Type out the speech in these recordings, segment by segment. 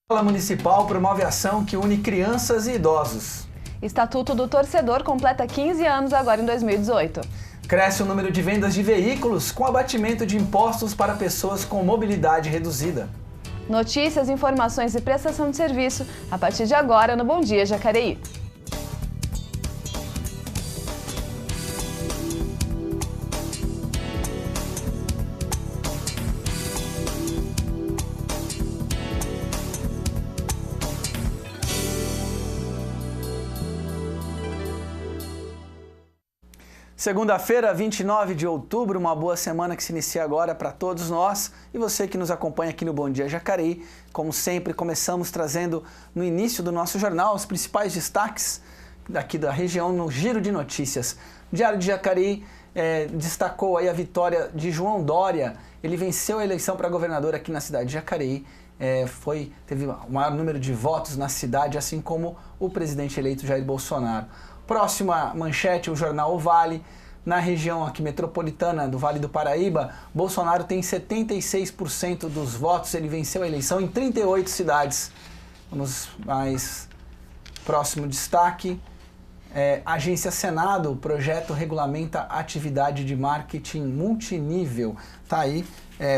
A Escola Municipal promove ação que une crianças e idosos. Estatuto do Torcedor completa 15 anos agora em 2018. Cresce o número de vendas de veículos com abatimento de impostos para pessoas com mobilidade reduzida. Notícias, informações e prestação de serviço a partir de agora no Bom Dia Jacareí. Segunda-feira, 29 de outubro, uma boa semana que se inicia agora para todos nós e você que nos acompanha aqui no Bom Dia Jacareí. Como sempre, começamos trazendo no início do nosso jornal os principais destaques daqui da região no Giro de Notícias. O Diário de Jacareí destacou aí a vitória de João Dória. Ele venceu a eleição para governador aqui na cidade de Jacareí. Teve o maior número de votos na cidade, assim como o presidente eleito Jair Bolsonaro. Próxima manchete, o jornal O Vale. Na região aqui metropolitana do Vale do Paraíba, Bolsonaro tem 76% dos votos, ele venceu a eleição em 38 cidades. Vamos mais próximo destaque. Agência Senado, o projeto regulamenta atividade de marketing multinível. Tá aí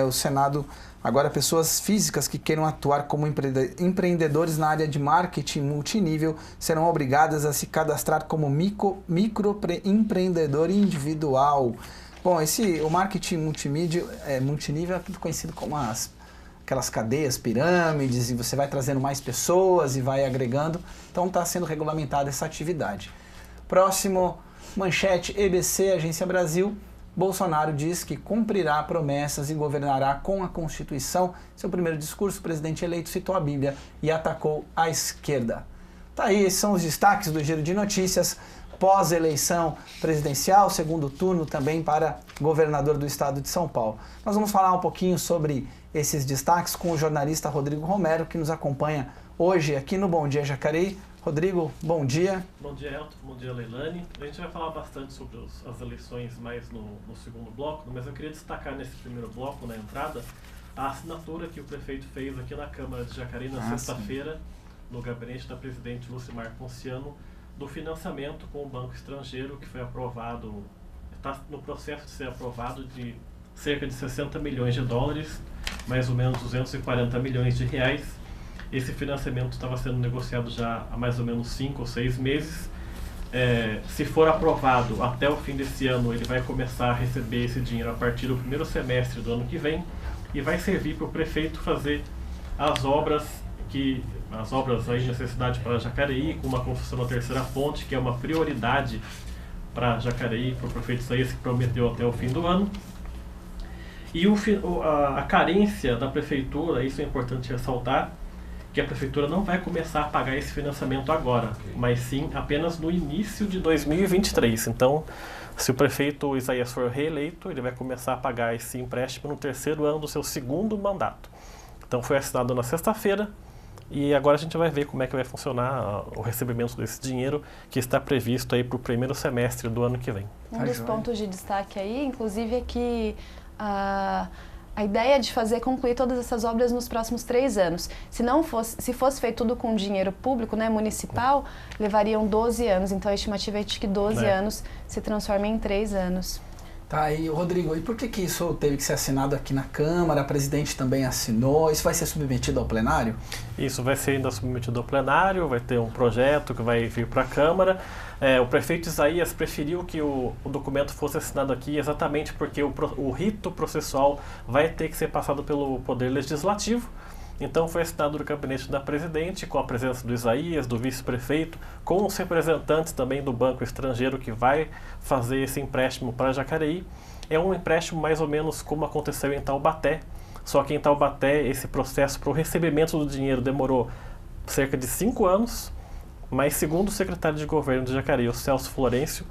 o Senado. Agora, pessoas físicas que queiram atuar como empreendedores na área de marketing multinível serão obrigadas a se cadastrar como microempreendedor individual. Bom, o marketing multinível é conhecido como aquelas cadeias, pirâmides, e você vai trazendo mais pessoas e vai agregando. Então, está sendo regulamentada essa atividade. Próximo, manchete, EBC, Agência Brasil. Bolsonaro diz que cumprirá promessas e governará com a Constituição. Seu primeiro discurso, o presidente eleito citou a Bíblia e atacou a esquerda. Tá aí, esses são os destaques do Giro de Notícias. Pós-eleição presidencial, segundo turno também para governador do estado de São Paulo. Nós vamos falar um pouquinho sobre esses destaques com o jornalista Rodrigo Romero, que nos acompanha hoje aqui no Bom Dia Jacareí. Rodrigo, bom dia. Bom dia, Elton. Bom dia, Leilani. A gente vai falar bastante sobre as eleições mais no segundo bloco, mas eu queria destacar nesse primeiro bloco, na entrada, a assinatura que o prefeito fez aqui na Câmara de Jacareí na sexta-feira, no gabinete da presidente Lucimar Ponciano, do financiamento com o Banco Estrangeiro, que foi aprovado, está no processo de ser aprovado, de cerca de 60 milhões de dólares, mais ou menos 240 milhões de reais. Esse financiamento estava sendo negociado já há mais ou menos 5 ou 6 meses. Se for aprovado até o fim desse ano, ele vai começar a receber esse dinheiro a partir do primeiro semestre do ano que vem e vai servir para o prefeito fazer as obras aí nessa cidade para Jacareí, com uma construção da terceira ponte, que é uma prioridade para Jacareí, para o prefeito Isaías, que prometeu até o fim do ano. E a carência da prefeitura, isso é importante ressaltar, que a prefeitura não vai começar a pagar esse financiamento agora, mas sim apenas no início de 2023. Então, se o prefeito Isaías for reeleito, ele vai começar a pagar esse empréstimo no terceiro ano do seu segundo mandato. Então, foi assinado na sexta-feira e agora a gente vai ver como é que vai funcionar o recebimento desse dinheiro que está previsto aí para o primeiro semestre do ano que vem. Um dos pontos de destaque aí, inclusive, é que a ideia é de concluir todas essas obras nos próximos 3 anos. Se fosse feito tudo com dinheiro público, municipal, levariam 12 anos. Então a estimativa é de que 12 anos se transformem em 3 anos. Tá aí, Rodrigo, e por que isso teve que ser assinado aqui na Câmara? A presidente também assinou. Isso vai ser submetido ao plenário? Isso vai ser ainda submetido ao plenário, vai ter um projeto que vai vir para a Câmara. O prefeito Isaías preferiu que o documento fosse assinado aqui exatamente porque o rito processual vai ter que ser passado pelo Poder Legislativo. Então foi assinado no gabinete da presidente, com a presença do Isaías, do vice-prefeito, com os representantes também do Banco Estrangeiro que vai fazer esse empréstimo para Jacareí. É um empréstimo mais ou menos como aconteceu em Taubaté, só que em Taubaté esse processo para o recebimento do dinheiro demorou cerca de 5 anos, mas segundo o secretário de governo de Jacareí, o Celso Florencio,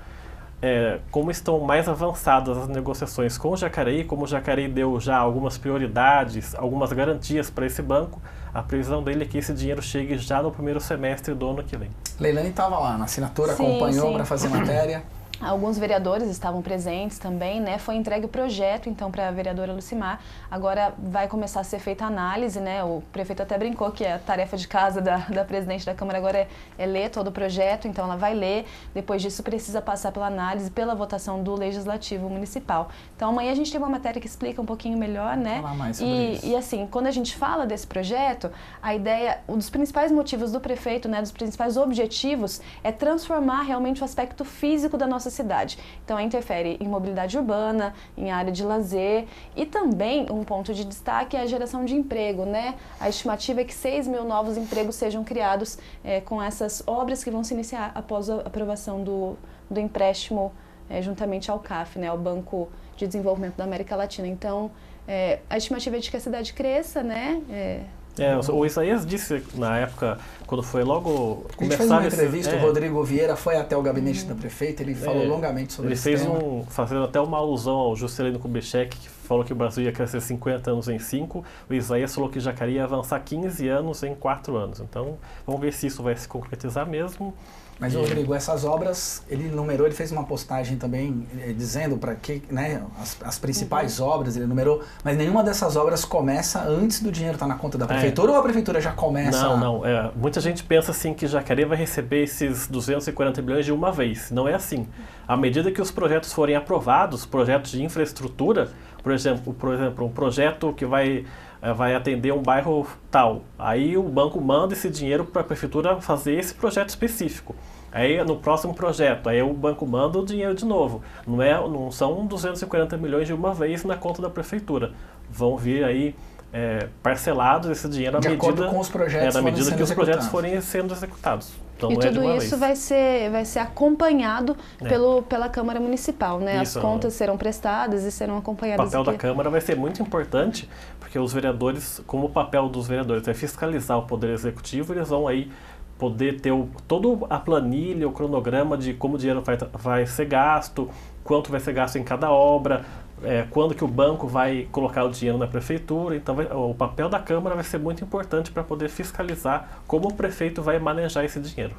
como estão mais avançadas as negociações com o Jacareí, como o Jacareí deu já algumas prioridades, algumas garantias para esse banco, a previsão dele é que esse dinheiro chegue já no primeiro semestre do ano que vem. Leilani estava lá na assinatura, acompanhou para fazer matéria. Alguns vereadores estavam presentes também, né? Foi entregue o projeto, então, para a vereadora Lucimar. Agora vai começar a ser feita a análise, né? O prefeito até brincou que a tarefa de casa da presidente da Câmara agora é ler todo o projeto, então ela vai ler. Depois disso precisa passar pela análise, pela votação do Legislativo Municipal. Então amanhã a gente tem uma matéria que explica um pouquinho melhor, né? Falar mais sobre isso. E assim, quando a gente fala desse projeto, a ideia, um dos principais motivos do prefeito, né? Dos principais objetivos é transformar realmente o aspecto físico da nossa cidade. Então, interfere em mobilidade urbana, em área de lazer e também um ponto de destaque é a geração de emprego, né? A estimativa é que 6 mil novos empregos sejam criados com essas obras que vão se iniciar após a aprovação do empréstimo juntamente ao CAF, né? Ao Banco de Desenvolvimento da América Latina. Então, a estimativa é de que a cidade cresça, né? O Isaías disse na época, quando foi logo começar... A gente fez uma entrevista, o Rodrigo Vieira foi até o gabinete da prefeita, ele falou longamente sobre isso. Ele fez fazendo até uma alusão ao Juscelino Kubitschek, que falou que o Brasil ia crescer 50 anos em 5, o Isaías falou que Jacareí ia avançar 15 anos em 4 anos. Então, vamos ver se isso vai se concretizar mesmo. Mas, Rodrigo, essas obras, ele numerou, ele fez uma postagem também dizendo para que, né, as principais obras, ele numerou, mas nenhuma dessas obras começa antes do dinheiro estar na conta da prefeitura ou a prefeitura já começa? Não. Muita gente pensa assim que Jacareí vai receber esses 240 bilhões de uma vez. Não é assim. À medida que os projetos forem aprovados, projetos de infraestrutura, por exemplo, um projeto que vai atender um bairro tal. Aí o banco manda esse dinheiro para a prefeitura fazer esse projeto específico. Aí no próximo projeto, aí o banco manda o dinheiro de novo. Não são 240 milhões de uma vez na conta da prefeitura. Vão vir aí parcelados esse dinheiro de acordo com os projetos na medida que os projetos forem sendo executados. Então, e tudo isso vai ser acompanhado pela Câmara Municipal, né? As contas serão prestadas e serão acompanhadas. O papel da Câmara vai ser muito importante, porque os vereadores, como o papel dos vereadores é fiscalizar o Poder Executivo, eles vão aí poder ter toda a planilha, o cronograma de como o dinheiro vai ser gasto, quanto vai ser gasto em cada obra, quando que o banco vai colocar o dinheiro na prefeitura. Então o papel da Câmara vai ser muito importante para poder fiscalizar como o prefeito vai manejar esse dinheiro.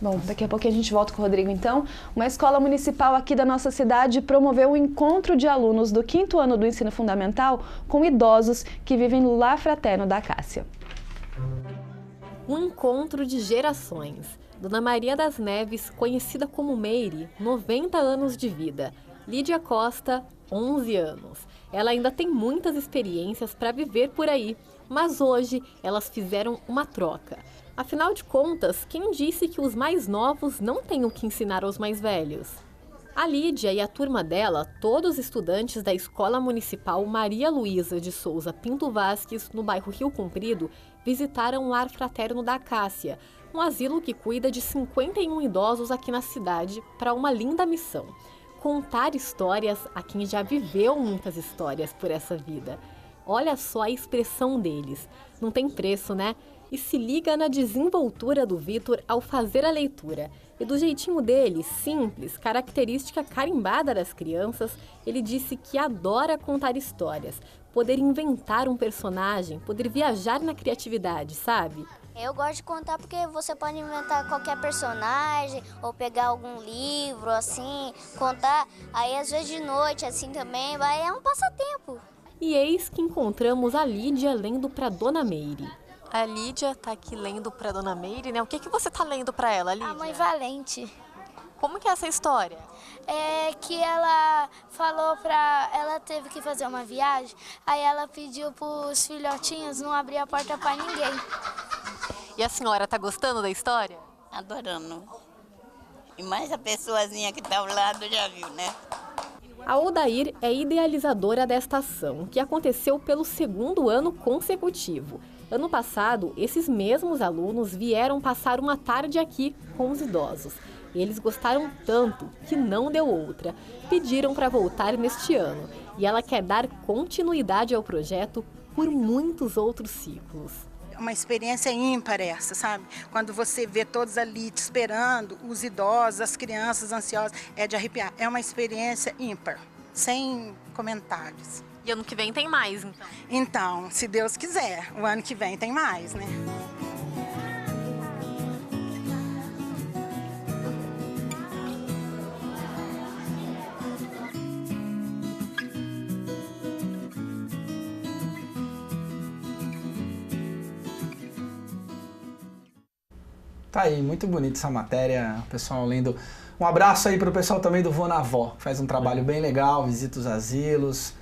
Bom, daqui a pouco a gente volta com o Rodrigo então. Uma escola municipal aqui da nossa cidade promoveu um encontro de alunos do 5º ano do ensino fundamental com idosos que vivem no Lar Fraterno da Cássia. Um encontro de gerações. Dona Maria das Neves, conhecida como Meire, 90 anos de vida. Lídia Costa, 11 anos. Ela ainda tem muitas experiências para viver por aí, mas hoje elas fizeram uma troca. Afinal de contas, quem disse que os mais novos não têm o que ensinar aos mais velhos? A Lídia e a turma dela, todos estudantes da Escola Municipal Maria Luísa de Souza Pinto Vasques, no bairro Rio Comprido, visitaram o Lar Fraterno da Cássia, um asilo que cuida de 51 idosos aqui na cidade, para uma linda missão: contar histórias a quem já viveu muitas histórias por essa vida. Olha só a expressão deles. Não tem preço, né? E se liga na desenvoltura do Vitor ao fazer a leitura. E do jeitinho dele, simples, característica carimbada das crianças, ele disse que adora contar histórias, poder inventar um personagem, poder viajar na criatividade, sabe? Eu gosto de contar porque você pode inventar qualquer personagem ou pegar algum livro, assim, contar. Aí às vezes de noite, assim também, é um passatempo. E eis que encontramos a Lídia lendo para Dona Meire. A Lídia tá aqui lendo para Dona Meire, né? O que você tá lendo para ela, Lídia? A Mãe Valente. Como que é essa história? É que ela falou ela teve que fazer uma viagem, aí ela pediu pros filhotinhos não abrir a porta para ninguém. E a senhora tá gostando da história? Adorando. E mais a pessoazinha que tá ao lado já viu, né? A Odair é idealizadora desta ação, que aconteceu pelo 2º ano consecutivo. Ano passado, esses mesmos alunos vieram passar uma tarde aqui com os idosos. Eles gostaram tanto que não deu outra. Pediram para voltar neste ano. E ela quer dar continuidade ao projeto por muitos outros ciclos. É uma experiência ímpar essa, sabe? Quando você vê todos ali te esperando, os idosos, as crianças ansiosas, é de arrepiar. É uma experiência ímpar, sem comentários. E ano que vem tem mais, então? Então, se Deus quiser, o ano que vem tem mais, né? Tá aí, muito bonita essa matéria, o pessoal lendo. Um abraço aí para o pessoal também do Vô na Vó, faz um trabalho bem legal, visita os asilos.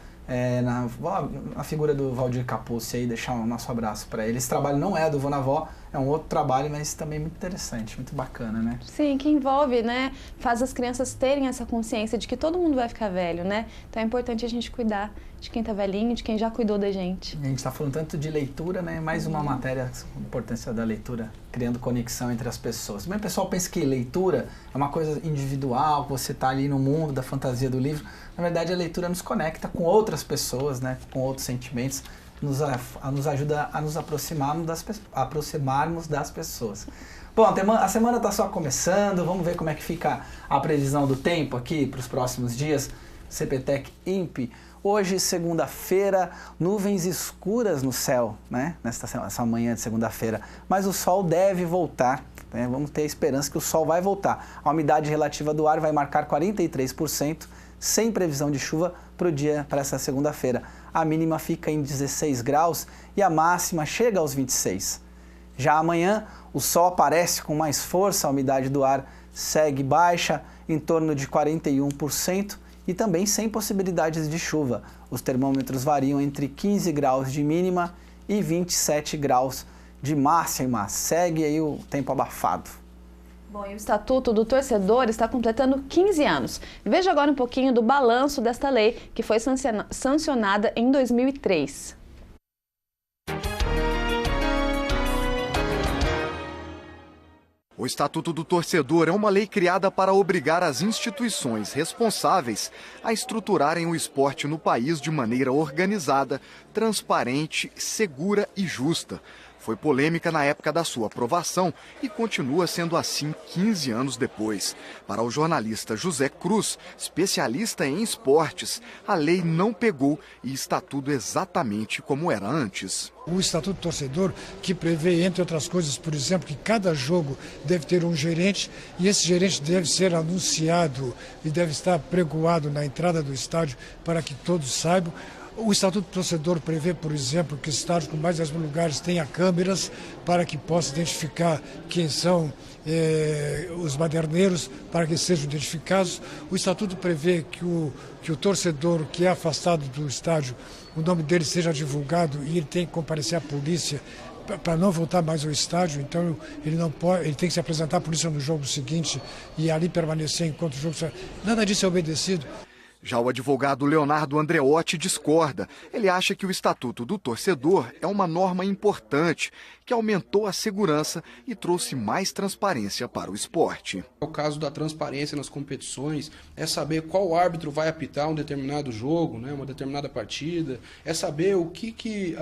A figura do Valdir Capuzzi aí, deixar o nosso abraço para ele. Esse trabalho não é do Vô na Vó, é um outro trabalho, mas também muito interessante, muito bacana, né? Sim, que envolve, né? Faz as crianças terem essa consciência de que todo mundo vai ficar velho, né? Então é importante a gente cuidar de quem tá velhinho, de quem já cuidou da gente. A gente está falando tanto de leitura, né? Mais uma matéria, a importância da leitura, criando conexão entre as pessoas. Também o pessoal pensa que leitura é uma coisa individual, que você tá ali no mundo da fantasia do livro. Na verdade, a leitura nos conecta com outras pessoas, né? Com outros sentimentos, nos ajuda a nos aproximarmos das pessoas. Bom, a semana está só começando, vamos ver como é que fica a previsão do tempo aqui para os próximos dias. CPTEC INPE. Hoje, segunda-feira, nuvens escuras no céu, né? Nessa manhã de segunda-feira. Mas o sol deve voltar, né? Vamos ter a esperança que o sol vai voltar. A umidade relativa do ar vai marcar 43%, sem previsão de chuva para essa segunda-feira. A mínima fica em 16 graus e a máxima chega aos 26. Já amanhã, o sol aparece com mais força, a umidade do ar segue baixa, em torno de 41%, e também sem possibilidades de chuva. Os termômetros variam entre 15 graus de mínima e 27 graus de máxima. Segue aí o tempo abafado. Bom, e o Estatuto do Torcedor está completando 15 anos. Veja agora um pouquinho do balanço desta lei, que foi sancionada em 2003. O Estatuto do Torcedor é uma lei criada para obrigar as instituições responsáveis a estruturarem o esporte no país de maneira organizada, transparente, segura e justa. Foi polêmica na época da sua aprovação e continua sendo assim 15 anos depois. Para o jornalista José Cruz, especialista em esportes, a lei não pegou e está tudo exatamente como era antes. O Estatuto do Torcedor, que prevê, entre outras coisas, por exemplo, que cada jogo deve ter um gerente e esse gerente deve ser anunciado e deve estar pregoado na entrada do estádio para que todos saibam. O Estatuto do Torcedor prevê, por exemplo, que estádios com mais de 10 mil lugares tenha câmeras para que possa identificar quem são os baderneiros, para que sejam identificados. O Estatuto prevê que o torcedor que é afastado do estádio, o nome dele seja divulgado e ele tem que comparecer à polícia para não voltar mais ao estádio. Então ele não pode, ele tem que se apresentar à polícia no jogo seguinte e ali permanecer enquanto o jogo... Nada disso é obedecido. Já o advogado Leonardo Andreotti discorda. Ele acha que o Estatuto do Torcedor é uma norma importante, que aumentou a segurança e trouxe mais transparência para o esporte. O caso da transparência nas competições é saber qual árbitro vai apitar um determinado jogo, né, uma determinada partida, é saber o que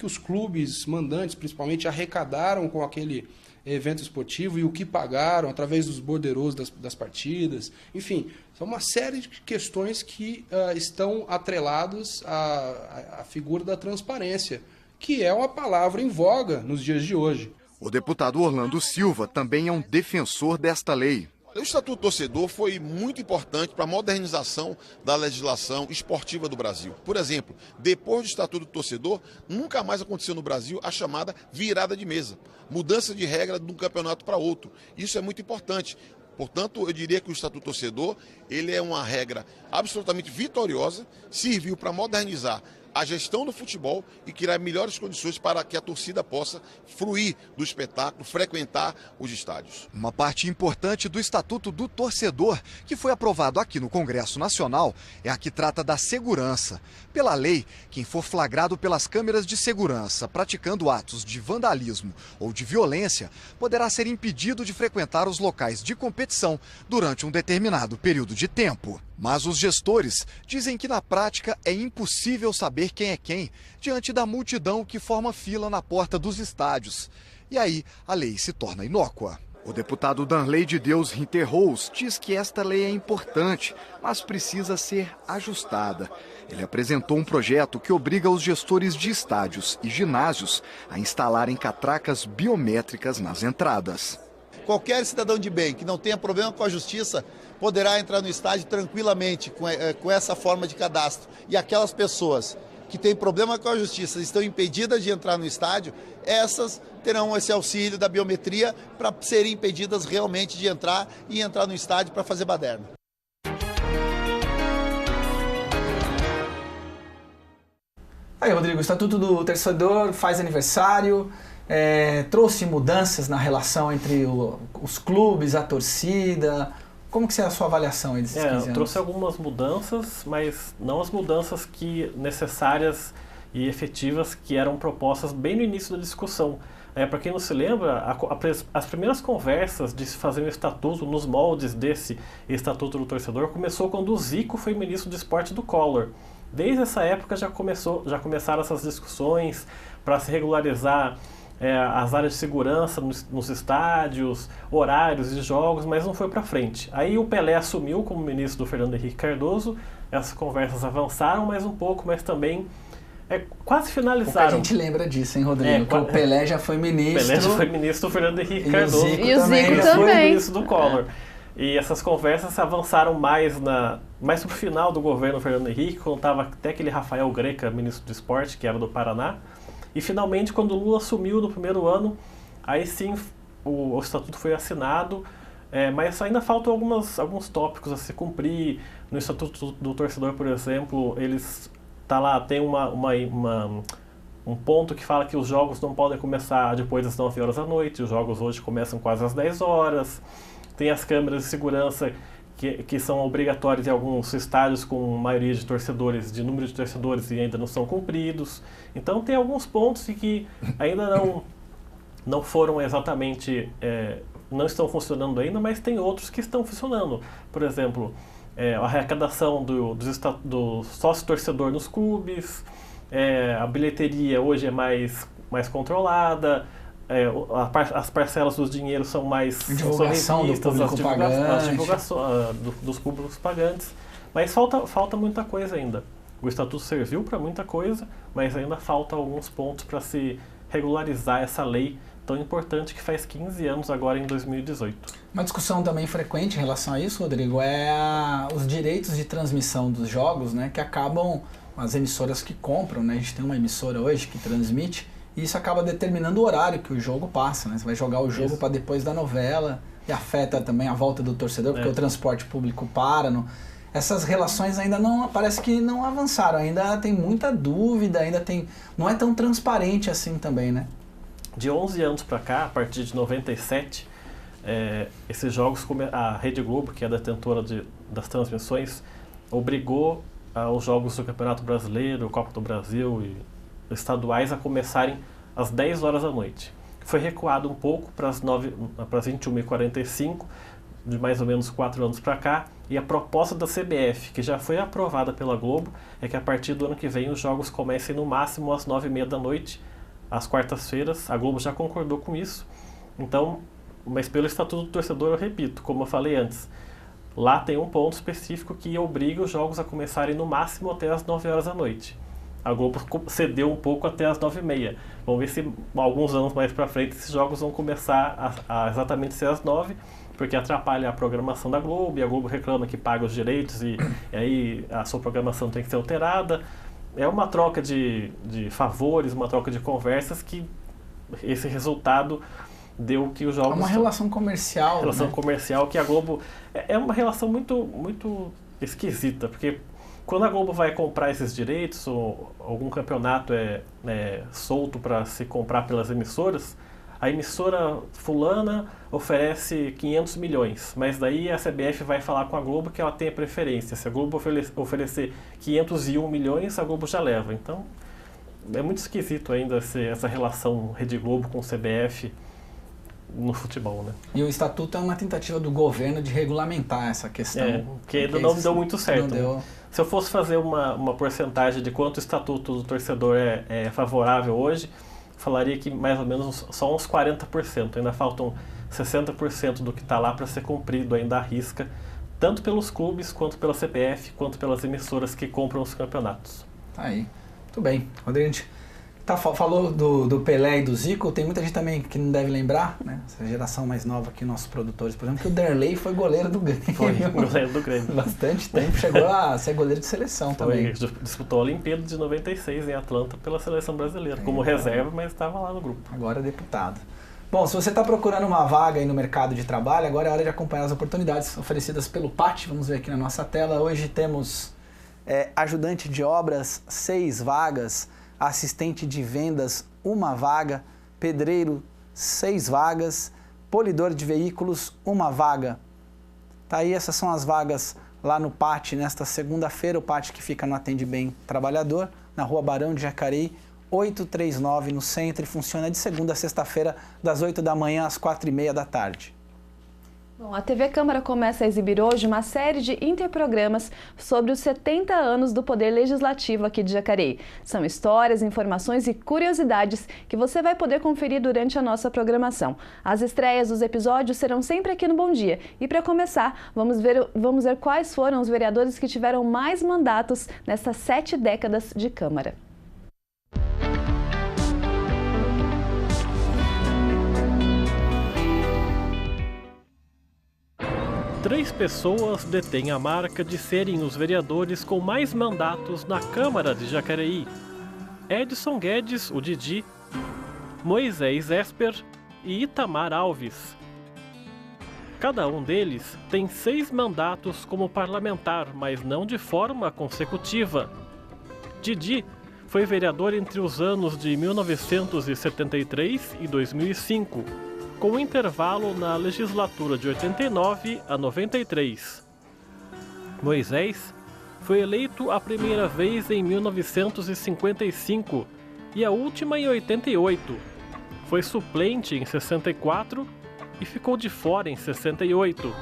os clubes mandantes, principalmente, arrecadaram com aquele evento esportivo e o que pagaram através dos borderôs das partidas. Enfim, são uma série de questões que estão atreladas à figura da transparência, que é uma palavra em voga nos dias de hoje. O deputado Orlando Silva também é um defensor desta lei. O Estatuto do Torcedor foi muito importante para a modernização da legislação esportiva do Brasil. Por exemplo, depois do Estatuto do Torcedor, nunca mais aconteceu no Brasil a chamada virada de mesa, mudança de regra de um campeonato para outro. Isso é muito importante. Portanto, eu diria que o Estatuto do Torcedor ele é uma regra absolutamente vitoriosa, serviu para modernizar a gestão do futebol e criar melhores condições para que a torcida possa fruir do espetáculo, frequentar os estádios. Uma parte importante do Estatuto do Torcedor, que foi aprovado aqui no Congresso Nacional, é a que trata da segurança. Pela lei, quem for flagrado pelas câmeras de segurança praticando atos de vandalismo ou de violência, poderá ser impedido de frequentar os locais de competição durante um determinado período de tempo. Mas os gestores dizem que na prática é impossível saber quem é quem diante da multidão que forma fila na porta dos estádios. E aí a lei se torna inócua. O deputado Danley de Deus Rinterrous diz que esta lei é importante, mas precisa ser ajustada. Ele apresentou um projeto que obriga os gestores de estádios e ginásios a instalarem catracas biométricas nas entradas. Qualquer cidadão de bem que não tenha problema com a justiça poderá entrar no estádio tranquilamente com essa forma de cadastro. E aquelas pessoas que têm problema com a justiça, estão impedidas de entrar no estádio, essas terão esse auxílio da biometria para serem impedidas realmente de entrar e entrar no estádio para fazer baderna. Aí, Rodrigo, o Estatuto do Torcedor faz aniversário, trouxe mudanças na relação entre os clubes, a torcida. Como que é a sua avaliação aí desses 15 anos? Trouxe algumas mudanças, mas não as mudanças necessárias e efetivas que eram propostas bem no início da discussão. Para quem não se lembra, as primeiras conversas de se fazer um estatuto nos moldes desse Estatuto do Torcedor começou quando o Zico foi ministro do esporte do Collor. Desde essa época já começaram essas discussões para se regularizar as áreas de segurança nos estádios, horários de jogos, mas não foi para frente. Aí o Pelé assumiu como ministro do Fernando Henrique Cardoso, essas conversas avançaram mais um pouco, mas também quase finalizaram. A gente lembra disso, hein, Rodrigo? Que o Pelé já foi ministro. Pelé já foi ministro do Fernando Henrique Cardoso. E o Zico já também. Foi ministro do Collor. E essas conversas avançaram mais pro final do governo Fernando Henrique, quando estava até aquele Rafael Greca, ministro do esporte, que era do Paraná. E finalmente, quando o Lula assumiu no primeiro ano, aí sim o estatuto foi assinado, mas ainda faltam alguns tópicos a se cumprir. No Estatuto do Torcedor, por exemplo, tem um ponto que fala que os jogos não podem começar depois das 9 horas da noite, os jogos hoje começam quase às 10 horas. Tem as câmeras de segurança que são obrigatórias em alguns estádios com maioria de torcedores, de número de torcedores, e ainda não são cumpridos. Então tem alguns pontos que ainda não foram exatamente, não estão funcionando ainda, mas tem outros que estão funcionando. Por exemplo, a arrecadação do sócio-torcedor nos clubes, a bilheteria hoje é mais controlada, as parcelas dos dinheiros são mais divulgação revistas, do público pagante, as divulgações dos públicos pagantes, mas falta muita coisa ainda. O Estatuto serviu para muita coisa, mas ainda falta alguns pontos para se regularizar essa lei tão importante que faz 15 anos agora em 2018. Uma discussão também frequente em relação a isso, Rodrigo, os direitos de transmissão dos jogos, né, que acabam as emissoras que compram, né? A gente tem uma emissora hoje que transmite, e isso acaba determinando o horário que o jogo passa, né? Você vai jogar o jogo para depois da novela, e afeta também a volta do torcedor, porque o transporte público para. Essas relações ainda parece que não avançaram, ainda tem muita dúvida, não é tão transparente assim também, né? De 11 anos para cá, a partir de 97, esses jogos, a Rede Globo, que é a detentora das transmissões, obrigou os jogos do Campeonato Brasileiro, Copa do Brasil e estaduais a começarem às 10 horas da noite. Foi recuado um pouco para as 21h45, de mais ou menos 4 anos para cá, e a proposta da CBF, que já foi aprovada pela Globo, é que a partir do ano que vem os jogos comecem no máximo às 9h30 da noite, às quartas-feiras. A Globo já concordou com isso. Então, mas pelo Estatuto do Torcedor, eu repito, como eu falei antes, lá tem um ponto específico que obriga os jogos a começarem no máximo até às 9 horas da noite. A Globo cedeu um pouco até às 9h30. Vamos ver se alguns anos mais para frente esses jogos vão começar a exatamente ser às 9, porque atrapalha a programação da Globo, e a Globo reclama que paga os direitos e aí a sua programação tem que ser alterada. É uma troca de favores, uma troca de conversas que esse resultado deu que os jogos... É uma relação comercial. Relação comercial que a Globo... É uma relação muito esquisita, porque quando a Globo vai comprar esses direitos, ou algum campeonato é solto para se comprar pelas emissoras, a emissora fulana oferece 500 milhões, mas daí a CBF vai falar com a Globo que ela tem a preferência. Se a Globo oferecer 501 milhões, a Globo já leva. Então, é muito esquisito ainda essa relação Rede Globo com CBF no futebol, né? E o Estatuto é uma tentativa do governo de regulamentar essa questão. Que ainda não deu muito certo. Né? Se eu fosse fazer uma porcentagem de quanto o Estatuto do Torcedor é favorável hoje, falaria que mais ou menos só uns 40%. Ainda faltam 60% do que está lá para ser cumprido ainda à risca, tanto pelos clubes, quanto pela CBF, quanto pelas emissoras que compram os campeonatos. Tá aí. Muito bem. Rodrigo, a gente Falou do Pelé e do Zico, tem muita gente também que não deve lembrar, né? Essa geração mais nova aqui, nossos produtores, por exemplo, que o Derlei foi goleiro do Grêmio. Foi goleiro do Grêmio. Bastante tempo, chegou a ser goleiro de seleção também. Disputou a Olimpíada de 96 em Atlanta pela seleção brasileira, como reserva, mas estava lá no grupo. Agora é deputado. Bom, se você está procurando uma vaga aí no mercado de trabalho, agora é hora de acompanhar as oportunidades oferecidas pelo PAT. Vamos ver aqui na nossa tela. Hoje temos ajudante de obras, 6 vagas, assistente de vendas, 1 vaga, pedreiro, 6 vagas, polidor de veículos, 1 vaga. Tá aí, essas são as vagas lá no PAT nesta segunda-feira, o PAT que fica no Atende Bem Trabalhador, na Rua Barão de Jacareí, 839 no centro, e funciona de segunda a sexta-feira, das 8 da manhã às 4h30 da tarde. Bom, a TV Câmara começa a exibir hoje uma série de interprogramas sobre os 70 anos do Poder Legislativo aqui de Jacareí. São histórias, informações e curiosidades que você vai poder conferir durante a nossa programação. As estreias dos episódios serão sempre aqui no Bom Dia. E para começar, vamos ver quais foram os vereadores que tiveram mais mandatos nessas 7 décadas de Câmara. Três pessoas detêm a marca de serem os vereadores com mais mandatos na Câmara de Jacareí. Edson Guedes, o Didi, Moisés Esper e Itamar Alves. Cada um deles tem 6 mandatos como parlamentar, mas não de forma consecutiva. Didi foi vereador entre os anos de 1973 e 2005. Com intervalo na legislatura de 89 a 93. Moisés foi eleito a primeira vez em 1955 e a última em 88. Foi suplente em 64 e ficou de fora em 68.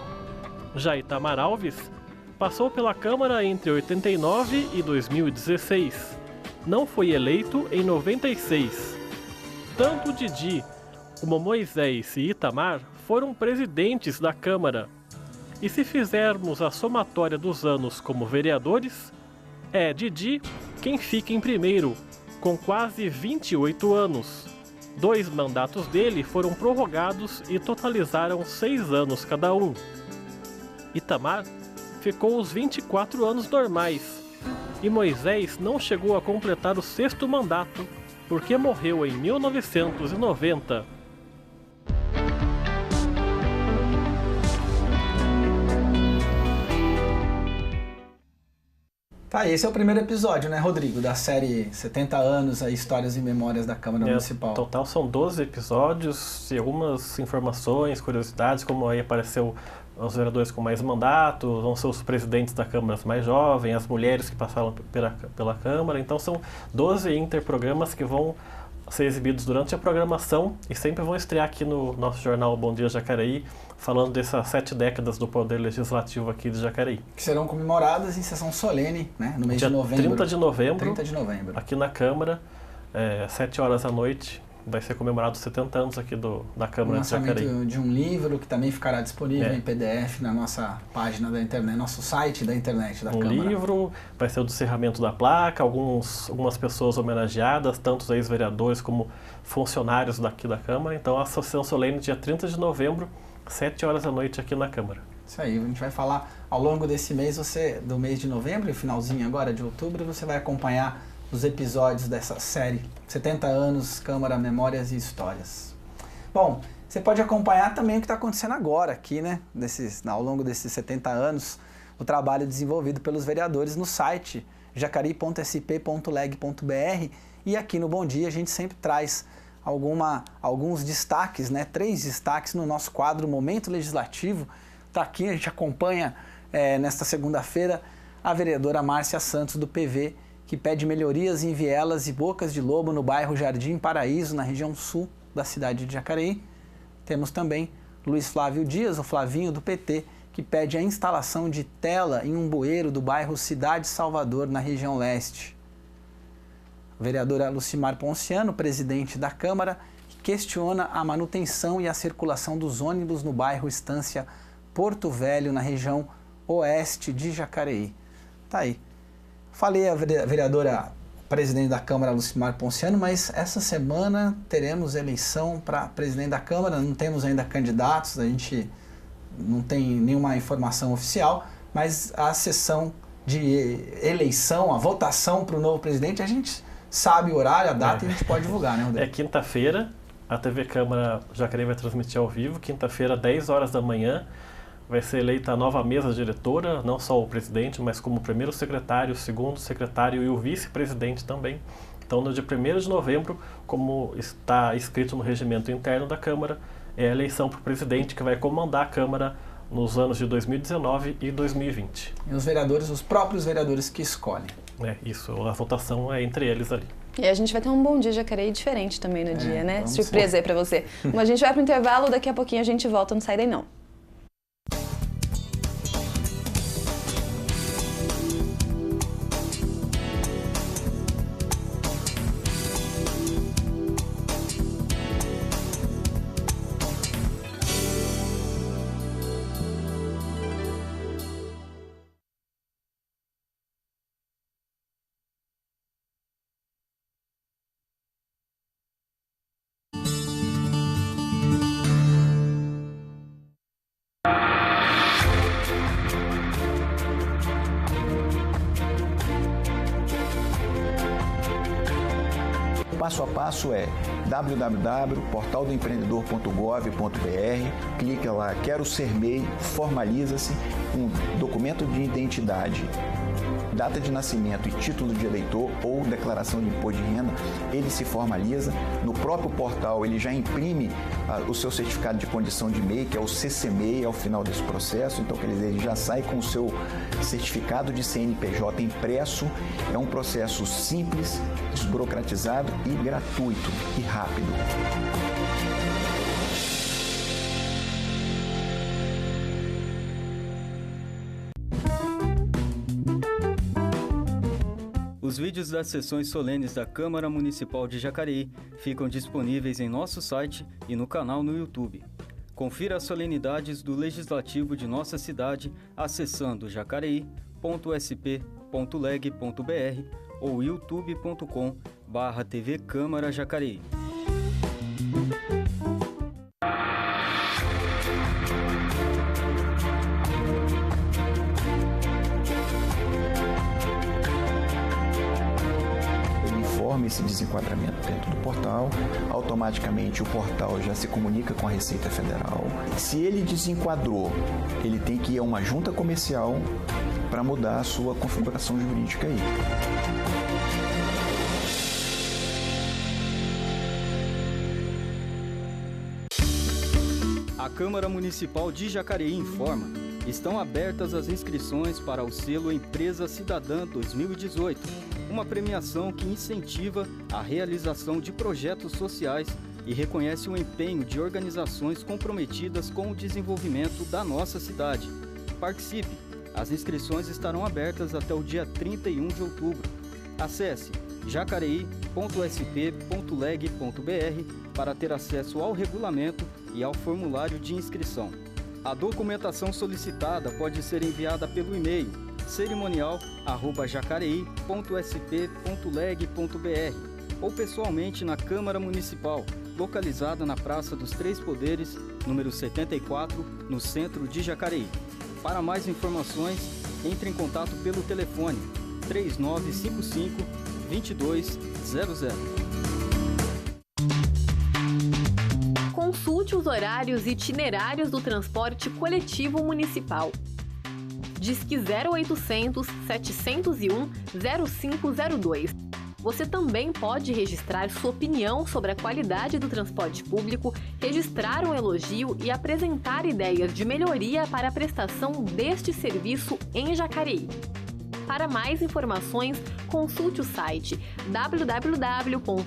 Já Itamar Alves passou pela Câmara entre 89 e 2016. Não foi eleito em 96. Tanto Didi como Moisés e Itamar foram presidentes da Câmara. E se fizermos a somatória dos anos como vereadores, é Didi quem fica em primeiro, com quase 28 anos. 2 mandatos dele foram prorrogados e totalizaram 6 anos cada um. Itamar ficou os 24 anos normais, e Moisés não chegou a completar o 6º mandato, porque morreu em 1990. Tá, esse é o primeiro episódio, né, Rodrigo, da série 70 anos, aí, Histórias e Memórias da Câmara Municipal. No total são 12 episódios e algumas informações, curiosidades, como aí apareceu os vereadores com mais mandato, vão ser os presidentes da Câmara mais jovens, as mulheres que passaram pela Câmara. Então são 12 interprogramas que vão ser exibidos durante a programação e sempre vão estrear aqui no nosso jornal Bom Dia Jacareí, falando dessas 7 décadas do Poder Legislativo aqui de Jacareí. Que serão comemoradas em sessão solene, né, no mês de novembro. 30 de novembro. 30 de novembro. Aqui na Câmara, 7 horas da noite, vai ser comemorado 70 anos aqui da Câmara de Jacareí. O lançamento de um livro que também ficará disponível em PDF na nossa página da internet, nosso site da internet da Câmara. Um livro, vai ser o descerramento da placa, algumas pessoas homenageadas, tanto os ex-vereadores como funcionários daqui da Câmara. Então a sessão solene dia 30 de novembro, 7 horas da noite aqui na Câmara. Isso aí, a gente vai falar ao longo desse mês, do mês de novembro e finalzinho agora de outubro, você vai acompanhar os episódios dessa série 70 anos, Câmara, Memórias e Histórias. Bom, você pode acompanhar também o que está acontecendo agora aqui, né? Ao longo desses 70 anos, o trabalho desenvolvido pelos vereadores no site jacareí.sp.leg.br, e aqui no Bom Dia a gente sempre traz alguns destaques, né? 3 destaques no nosso quadro Momento Legislativo. Tá aqui, a gente acompanha nesta segunda-feira a vereadora Márcia Santos do PV, que pede melhorias em vielas e bocas de lobo no bairro Jardim Paraíso, na região sul da cidade de Jacareí. Temos também Luiz Flávio Dias, o Flavinho do PT, que pede a instalação de tela em um bueiro do bairro Cidade Salvador, na região leste. A vereadora Lucimar Ponciano, presidente da Câmara, questiona a manutenção e a circulação dos ônibus no bairro Estância Porto Velho, na região oeste de Jacareí. Tá aí. Falei a vereadora presidente da Câmara, Lucimar Ponciano, mas essa semana teremos eleição para presidente da Câmara, não temos ainda candidatos, a gente não tem nenhuma informação oficial, mas a sessão de eleição, a votação para o novo presidente, a gente sabe o horário, a data e a gente pode divulgar, né, Rodrigo? É quinta-feira, a TV Câmara Jacareí vai transmitir ao vivo, quinta-feira, 10 horas da manhã, vai ser eleita a nova mesa diretora, não só o presidente, mas como o primeiro secretário, o segundo secretário e o vice-presidente também. Então, no dia 1º de novembro, como está escrito no regimento interno da Câmara, é a eleição para o presidente que vai comandar a Câmara nos anos de 2019 e 2020. E os vereadores, os próprios vereadores que escolhem. É, isso, a votação é entre eles ali. E a gente vai ter um Bom Dia Jacareí diferente também no dia, né? Surpresa aí pra você. Mas a gente vai pro intervalo, daqui a pouquinho a gente volta, não sai daí não. O passo a passo é www.portaldoempreendedor.gov.br, clica lá, quero ser MEI, formaliza-se com documento de identidade, data de nascimento e título de eleitor ou declaração de imposto de renda, ele se formaliza. No próprio portal ele já imprime o seu certificado de condição de MEI, que é o CCMEI, ao final desse processo. Então, quer dizer, ele já sai com o seu certificado de CNPJ impresso. É um processo simples, desburocratizado e gratuito e rápido. Os vídeos das sessões solenes da Câmara Municipal de Jacareí ficam disponíveis em nosso site e no canal no YouTube. Confira as solenidades do Legislativo de nossa cidade acessando jacareí.sp.leg.br ou youtube.com/TV Câmara Jacareí. Esse desenquadramento dentro do portal, automaticamente o portal já se comunica com a Receita Federal. Se ele desenquadrou, ele tem que ir a uma junta comercial para mudar a sua configuração jurídica aí. A Câmara Municipal de Jacareí informa: estão abertas as inscrições para o selo Empresa Cidadã 2018. Uma premiação que incentiva a realização de projetos sociais e reconhece o empenho de organizações comprometidas com o desenvolvimento da nossa cidade. Participe! As inscrições estarão abertas até o dia 31 de outubro. Acesse jacareí.sp.leg.br para ter acesso ao regulamento e ao formulário de inscrição. A documentação solicitada pode ser enviada pelo e-mail cerimonial@jacareí.sp.leg.br ou pessoalmente na Câmara Municipal, localizada na Praça dos Três Poderes, número 74, no centro de Jacareí. Para mais informações, entre em contato pelo telefone 3955-2200. Consulte os horários e itinerários do transporte coletivo municipal. Disque 0800 701 0502. Você também pode registrar sua opinião sobre a qualidade do transporte público, registrar um elogio e apresentar ideias de melhoria para a prestação deste serviço em Jacareí. Para mais informações, consulte o site www.jtu.com.br.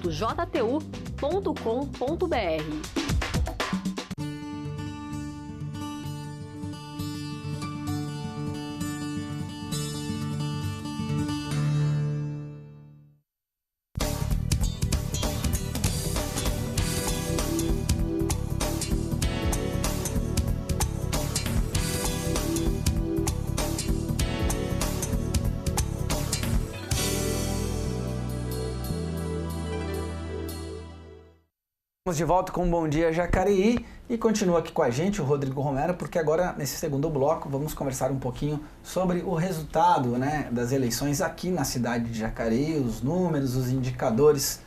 Estamos de volta com o Bom Dia Jacareí e continua aqui com a gente o Rodrigo Romero, porque agora, nesse segundo bloco, vamos conversar um pouquinho sobre o resultado, né, das eleições aqui na cidade de Jacareí, os números, os indicadores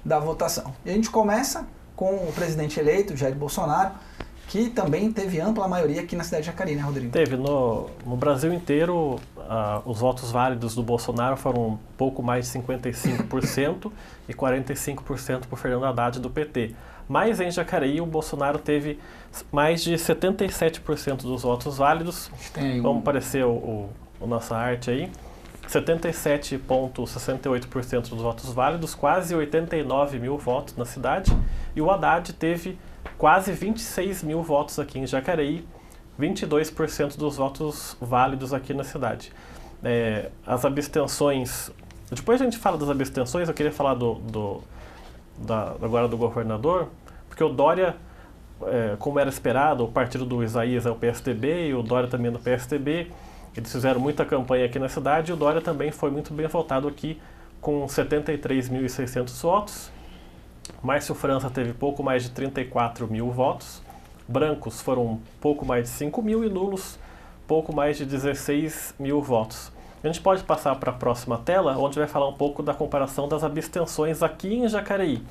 da votação. E a gente começa com o presidente eleito, Jair Bolsonaro, que também teve ampla maioria aqui na cidade de Jacareí, né, Rodrigo? Teve. No Brasil inteiro, os votos válidos do Bolsonaro foram um pouco mais de 55% e 45% por Fernando Haddad do PT. Mas em Jacareí, o Bolsonaro teve mais de 77% dos votos válidos. Vamos aparecer a nossa arte aí. 77,68% dos votos válidos, quase 89 mil votos na cidade. E o Haddad teve quase 26 mil votos aqui em Jacareí, 22% dos votos válidos aqui na cidade. As abstenções... Depois a gente fala das abstenções, eu queria falar agora do governador, porque o Dória, como era esperado, o partido do Isaías é o PSDB e o Dória também é do PSDB, eles fizeram muita campanha aqui na cidade e o Dória também foi muito bem votado aqui com 73.600 votos. Márcio França teve pouco mais de 34 mil votos, brancos foram pouco mais de 5 mil e nulos pouco mais de 16 mil votos. A gente pode passar para a próxima tela, onde vai falar um pouco da comparação das abstenções aqui em Jacareí.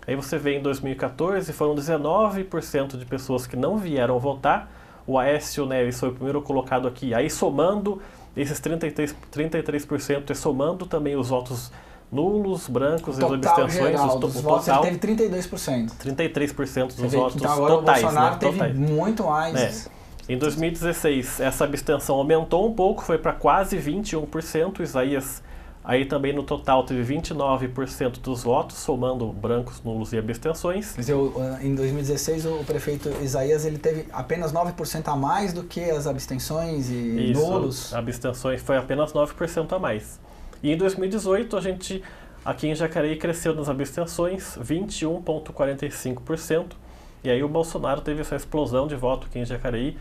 Aí você vê em 2014, foram 19% de pessoas que não vieram votar. O Aécio Neves foi o primeiro colocado aqui. Aí somando esses 33% e somando também os votos nulos, brancos e as abstenções, geral, dos votos, total, ele teve 32%. 33% dos votos então agora totais. O Bolsonaro né? teve totais. muito mais. Em 2016, essa abstenção aumentou um pouco, foi para quase 21%. Isaías, aí também no total, teve 29% dos votos, somando brancos, nulos e abstenções. Quer dizer, em 2016, o prefeito Isaías ele teve apenas 9% a mais do que as abstenções e nulos. Abstenções foi apenas 9% a mais. E em 2018, a gente, aqui em Jacareí, cresceu nas abstenções 21,45%. E aí o Bolsonaro teve essa explosão de voto aqui em Jacareí,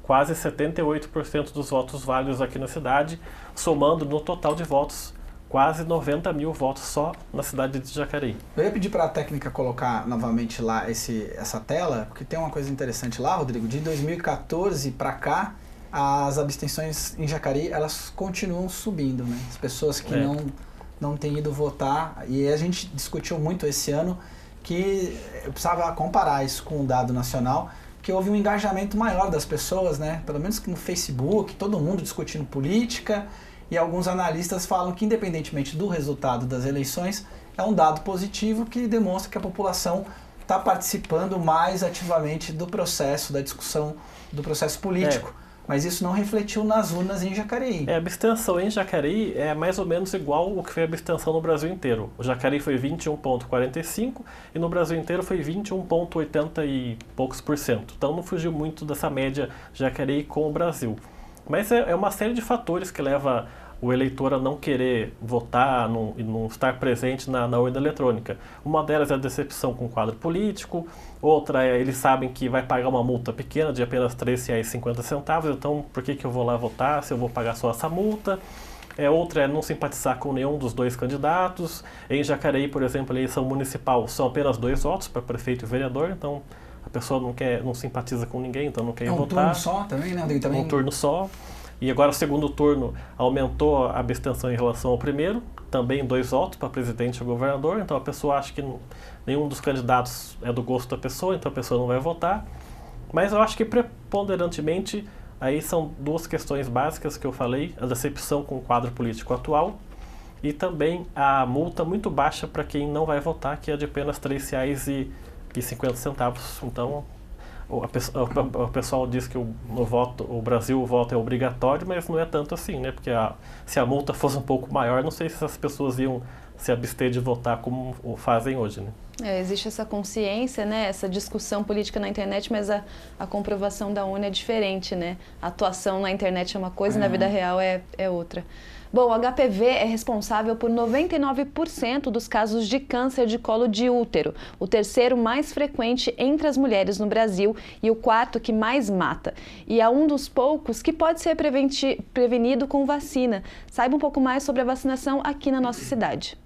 quase 78% dos votos válidos aqui na cidade, somando no total de votos quase 90 mil votos só na cidade de Jacareí. Eu ia pedir para a técnica colocar novamente lá essa tela, porque tem uma coisa interessante lá, Rodrigo. De 2014 para cá, as abstenções em Jacareí, elas continuam subindo, né? As pessoas que não têm ido votar, e a gente discutiu muito esse ano que eu precisava comparar isso com um dado nacional, que houve um engajamento maior das pessoas, né? Pelo menos no Facebook, todo mundo discutindo política, e alguns analistas falam que, independentemente do resultado das eleições, é um dado positivo que demonstra que a população está participando mais ativamente do processo, da discussão do processo político. Mas isso não refletiu nas urnas em Jacareí. A abstenção em Jacareí é mais ou menos igual o que foi a abstenção no Brasil inteiro. O Jacareí foi 21,45% e no Brasil inteiro foi 21,80 e poucos por cento. Então não fugiu muito dessa média Jacareí com o Brasil. Mas é uma série de fatores que leva o eleitor a não querer votar e não estar presente na urna eletrônica. Uma delas é a decepção com o quadro político, outra é eles sabem que vai pagar uma multa pequena de apenas R$ 3,50, então por que eu vou lá votar se eu vou pagar só essa multa? Outra é não simpatizar com nenhum dos dois candidatos. Em Jacareí, por exemplo, a eleição municipal são apenas 2 votos para prefeito e vereador, então a pessoa não simpatiza com ninguém, então não quer ir votar. Um turno só também, né? Um turno só. E agora o segundo turno aumentou a abstenção em relação ao primeiro, também 2 votos para presidente e governador, então a pessoa acha que nenhum dos candidatos é do gosto da pessoa, então a pessoa não vai votar. Mas eu acho que preponderantemente aí são 2 questões básicas que eu falei, a decepção com o quadro político atual e também a multa muito baixa para quem não vai votar, que é de apenas R$ 3,50. Então o pessoal diz que o Brasil o voto é obrigatório, mas não é tanto assim, né? Porque se a multa fosse um pouco maior, não sei se as pessoas iam se abster de votar como fazem hoje, né? Existe essa consciência, né? Essa discussão política na internet, mas a comprovação da urna é diferente, né? A atuação na internet é uma coisa e na vida real é outra. Bom, o HPV é responsável por 99% dos casos de câncer de colo de útero, o terceiro mais frequente entre as mulheres no Brasil e o quarto que mais mata. E é um dos poucos que pode ser prevenido com vacina. Saiba um pouco mais sobre a vacinação aqui na nossa cidade.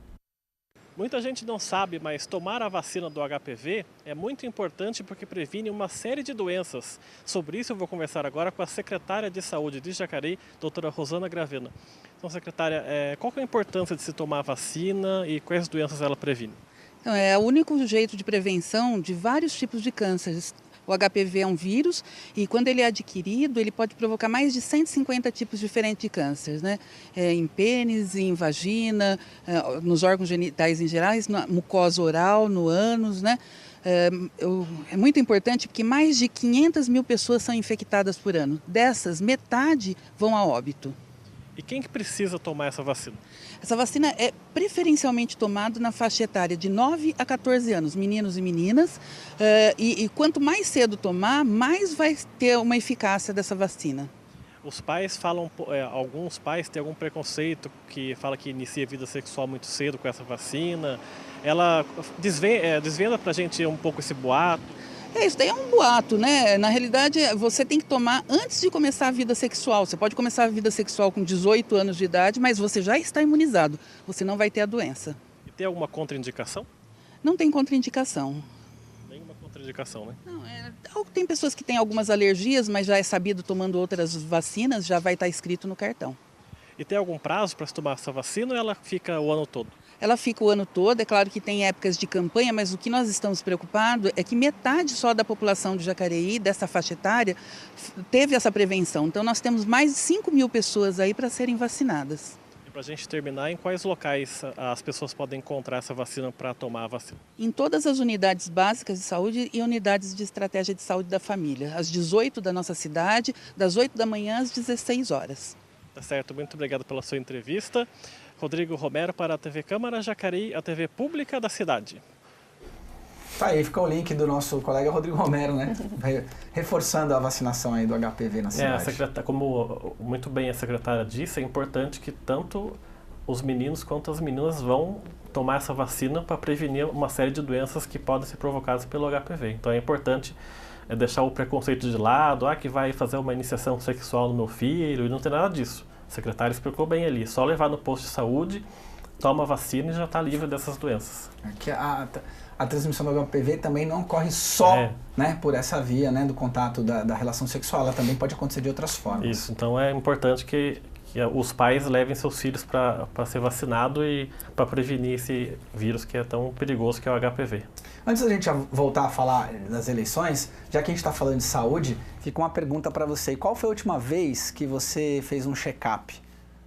Muita gente não sabe, mas tomar a vacina do HPV é muito importante porque previne uma série de doenças. Sobre isso eu vou conversar agora com a secretária de Saúde de Jacareí, doutora Rosana Gravina. Então, secretária, qual que é a importância de se tomar a vacina e quais doenças ela previne? Então, é o único jeito de prevenção de vários tipos de cânceres. O HPV é um vírus e quando ele é adquirido, ele pode provocar mais de 150 tipos diferentes de cânceres, né? Em pênis, em vagina, nos órgãos genitais em geral, na mucosa oral, no ânus, né? É muito importante porque mais de 500 mil pessoas são infectadas por ano. Dessas, metade vão a óbito. E quem que precisa tomar essa vacina? Essa vacina é preferencialmente tomada na faixa etária de 9 a 14 anos, meninos e meninas. E quanto mais cedo tomar, mais vai ter uma eficácia dessa vacina. Os pais falam, alguns pais têm algum preconceito que fala que inicia a vida sexual muito cedo com essa vacina. Ela desvenda pra gente um pouco esse boato. Isso daí é um boato, né? Na realidade, você tem que tomar antes de começar a vida sexual. Você pode começar a vida sexual com 18 anos de idade, mas você já está imunizado. Você não vai ter a doença. E tem alguma contraindicação? Não tem contraindicação. Nenhuma contraindicação, né? Não, tem pessoas que têm algumas alergias, mas já é sabido tomando outras vacinas, já vai estar escrito no cartão. E tem algum prazo para se tomar essa vacina ou ela fica o ano todo? Ela fica o ano todo, é claro que tem épocas de campanha, mas o que nós estamos preocupados é que metade só da população de Jacareí, dessa faixa etária, teve essa prevenção. Então nós temos mais de 5 mil pessoas aí para serem vacinadas. E para a gente terminar, em quais locais as pessoas podem encontrar essa vacina para tomar a vacina? Em todas as unidades básicas de saúde e unidades de estratégia de saúde da família. Às 18 da nossa cidade, das 8 da manhã às 16 horas. Tá certo, muito obrigado pela sua entrevista. Rodrigo Romero para a TV Câmara Jacareí, a TV pública da cidade. Tá aí, fica o link do nosso colega Rodrigo Romero, né? Reforçando a vacinação aí do HPV na cidade. Como muito bem a secretária disse, é importante que tanto os meninos quanto as meninas vão tomar essa vacina para prevenir uma série de doenças que podem ser provocadas pelo HPV. Então é importante deixar o preconceito de lado, que vai fazer uma iniciação sexual no meu filho, e não tem nada disso. O secretário explicou bem ali, só levar no posto de saúde, toma a vacina e já está livre dessas doenças. Aqui a transmissão do HPV também não ocorre só né, por essa via, né, do contato da relação sexual, ela também pode acontecer de outras formas. Isso, então é importante que os pais levem seus filhos para ser vacinado e para prevenir esse vírus que é tão perigoso que é o HPV. Antes da gente voltar a falar das eleições, já que a gente está falando de saúde, fica uma pergunta para você. Qual foi a última vez que você fez um check-up?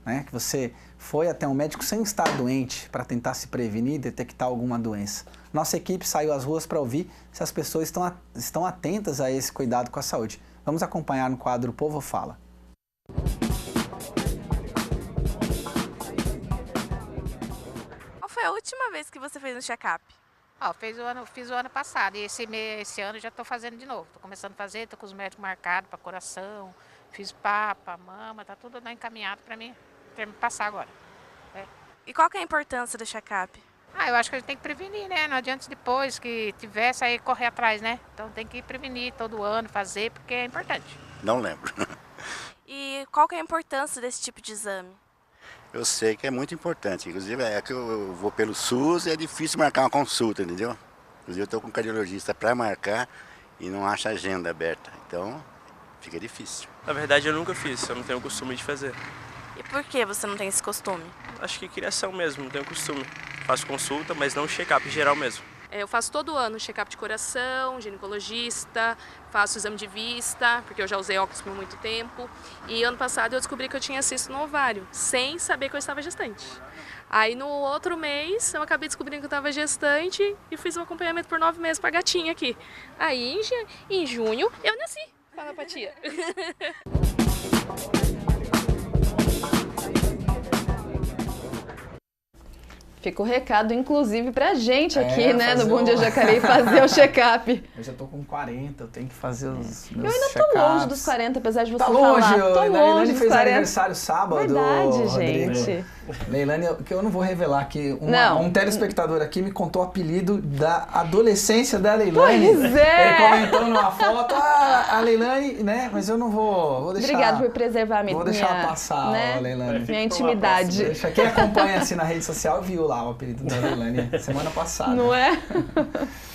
Né? Que você foi até um médico sem estar doente para tentar se prevenir e detectar alguma doença? Nossa equipe saiu às ruas para ouvir se as pessoas estão atentas a esse cuidado com a saúde. Vamos acompanhar no quadro Povo Fala. Qual foi a última vez que você fez um check-up? Fiz o ano passado e esse ano já estou fazendo de novo. Estou começando a fazer, estou com os médicos marcados para coração, fiz papa, mama, tá tudo encaminhado para mim passar agora. E qual que é a importância do check-up? Eu acho que a gente tem que prevenir, né? Não adianta depois que tivesse aí correr atrás, né? Então tem que prevenir todo ano, fazer, porque é importante. Não lembro. E qual que é a importância desse tipo de exame? Eu sei que é muito importante, inclusive é que eu vou pelo SUS e é difícil marcar uma consulta, entendeu? Inclusive eu estou com um cardiologista para marcar e não acho a agenda aberta, então fica difícil. Na verdade eu nunca fiz, eu não tenho o costume de fazer. E por que você não tem esse costume? Acho que criação mesmo, não tenho costume. Faço consulta, mas não check-up geral mesmo. Eu faço todo ano check-up de coração, ginecologista, faço exame de vista, porque eu já usei óculos por muito tempo. E ano passado eu descobri que eu tinha cisto no ovário, sem saber que eu estava gestante. Aí no outro mês eu acabei descobrindo que eu estava gestante e fiz um acompanhamento por 9 meses para a gatinha aqui. Aí em junho eu nasci. Fala pra tia. Fica o recado, inclusive, pra gente aqui, né, no Bom Dia Jacareí, fazer o check-up. Eu já tô com 40, eu tenho que fazer os meus Eu ainda tô longe dos 40, apesar de você falar. Tô longe Leilane dos fez 40. aniversário sábado. Verdade, Rodrigo. gente. Leilane, que eu não vou revelar aqui. Um telespectador aqui me contou o apelido da adolescência da Leilane. Pois é. Ele comentou numa foto, a Leilani, né? Mas eu não vou deixar... Obrigada por preservar a minha... Vou deixar passar, né? Leilani. Minha intimidade. Deixa, quem acompanha assim na rede social viu lá o apelido da Leilani semana passada. Não é?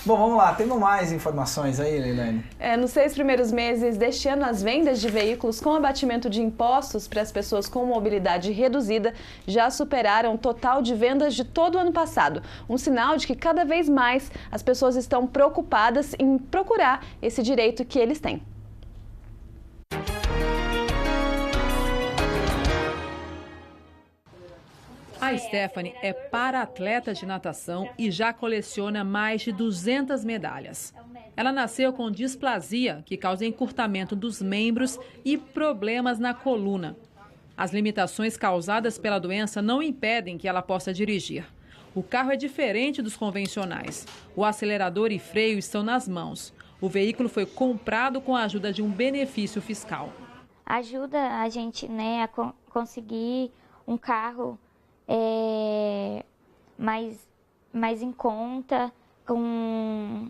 Bom, vamos lá. Temos mais informações aí, Leilani? Nos 6 primeiros meses deste ano, as vendas de veículos com abatimento de impostos para as pessoas com mobilidade reduzida já superaram o total de vendas de todo o ano passado. Um sinal de que cada vez mais as pessoas estão preocupadas em procurar esse direito que eles têm. A Stephanie é para-atleta de natação e já coleciona mais de 200 medalhas. Ela nasceu com displasia, que causa encurtamento dos membros e problemas na coluna. As limitações causadas pela doença não impedem que ela possa dirigir. O carro é diferente dos convencionais. O acelerador e freio estão nas mãos. O veículo foi comprado com a ajuda de um benefício fiscal. Ajuda a gente, né, a conseguir um carro mais em conta, com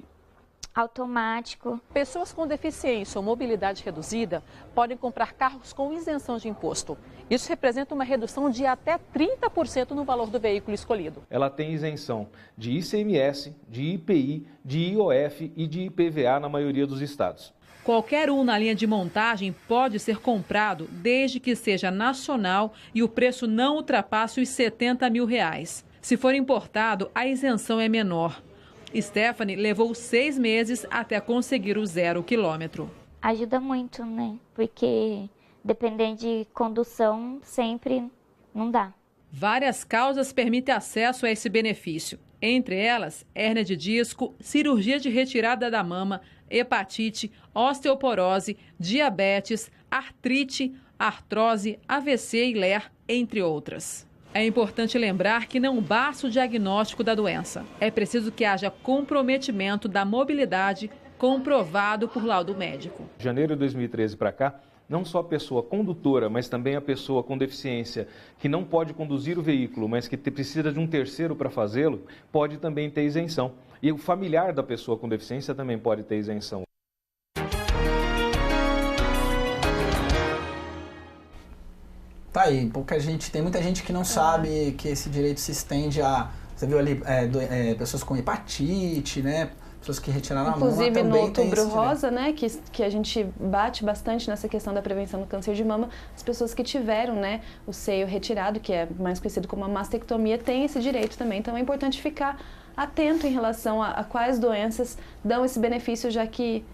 automático. Pessoas com deficiência ou mobilidade reduzida podem comprar carros com isenção de imposto. Isso representa uma redução de até 30% no valor do veículo escolhido. Ela tem isenção de ICMS, de IPI, de IOF e de IPVA na maioria dos estados. Qualquer um na linha de montagem pode ser comprado desde que seja nacional e o preço não ultrapasse os R$70 mil. Se for importado, a isenção é menor. Stephanie levou 6 meses até conseguir o 0 quilômetro. Ajuda muito, né? Porque dependendo de condução, sempre não dá. Várias causas permitem acesso a esse benefício. Entre elas, hérnia de disco, cirurgia de retirada da mama, hepatite, osteoporose, diabetes, artrite, artrose, AVC e LER, entre outras. É importante lembrar que não basta o diagnóstico da doença. É preciso que haja comprometimento da mobilidade comprovado por laudo médico. De janeiro de 2013 para cá, não só a pessoa condutora, mas também a pessoa com deficiência que não pode conduzir o veículo, mas que precisa de um terceiro para fazê-lo, pode também ter isenção. E o familiar da pessoa com deficiência também pode ter isenção. Tá aí, tem muita gente que não sabe que esse direito se estende a, você viu ali, pessoas com hepatite, né? Pessoas que retiraram a mama. Inclusive no Outubro Rosa, né, que a gente bate bastante nessa questão da prevenção do câncer de mama, as pessoas que tiveram, né, o seio retirado, que é mais conhecido como a mastectomia, têm esse direito também. Então é importante ficar atento em relação a quais doenças dão esse benefício, já que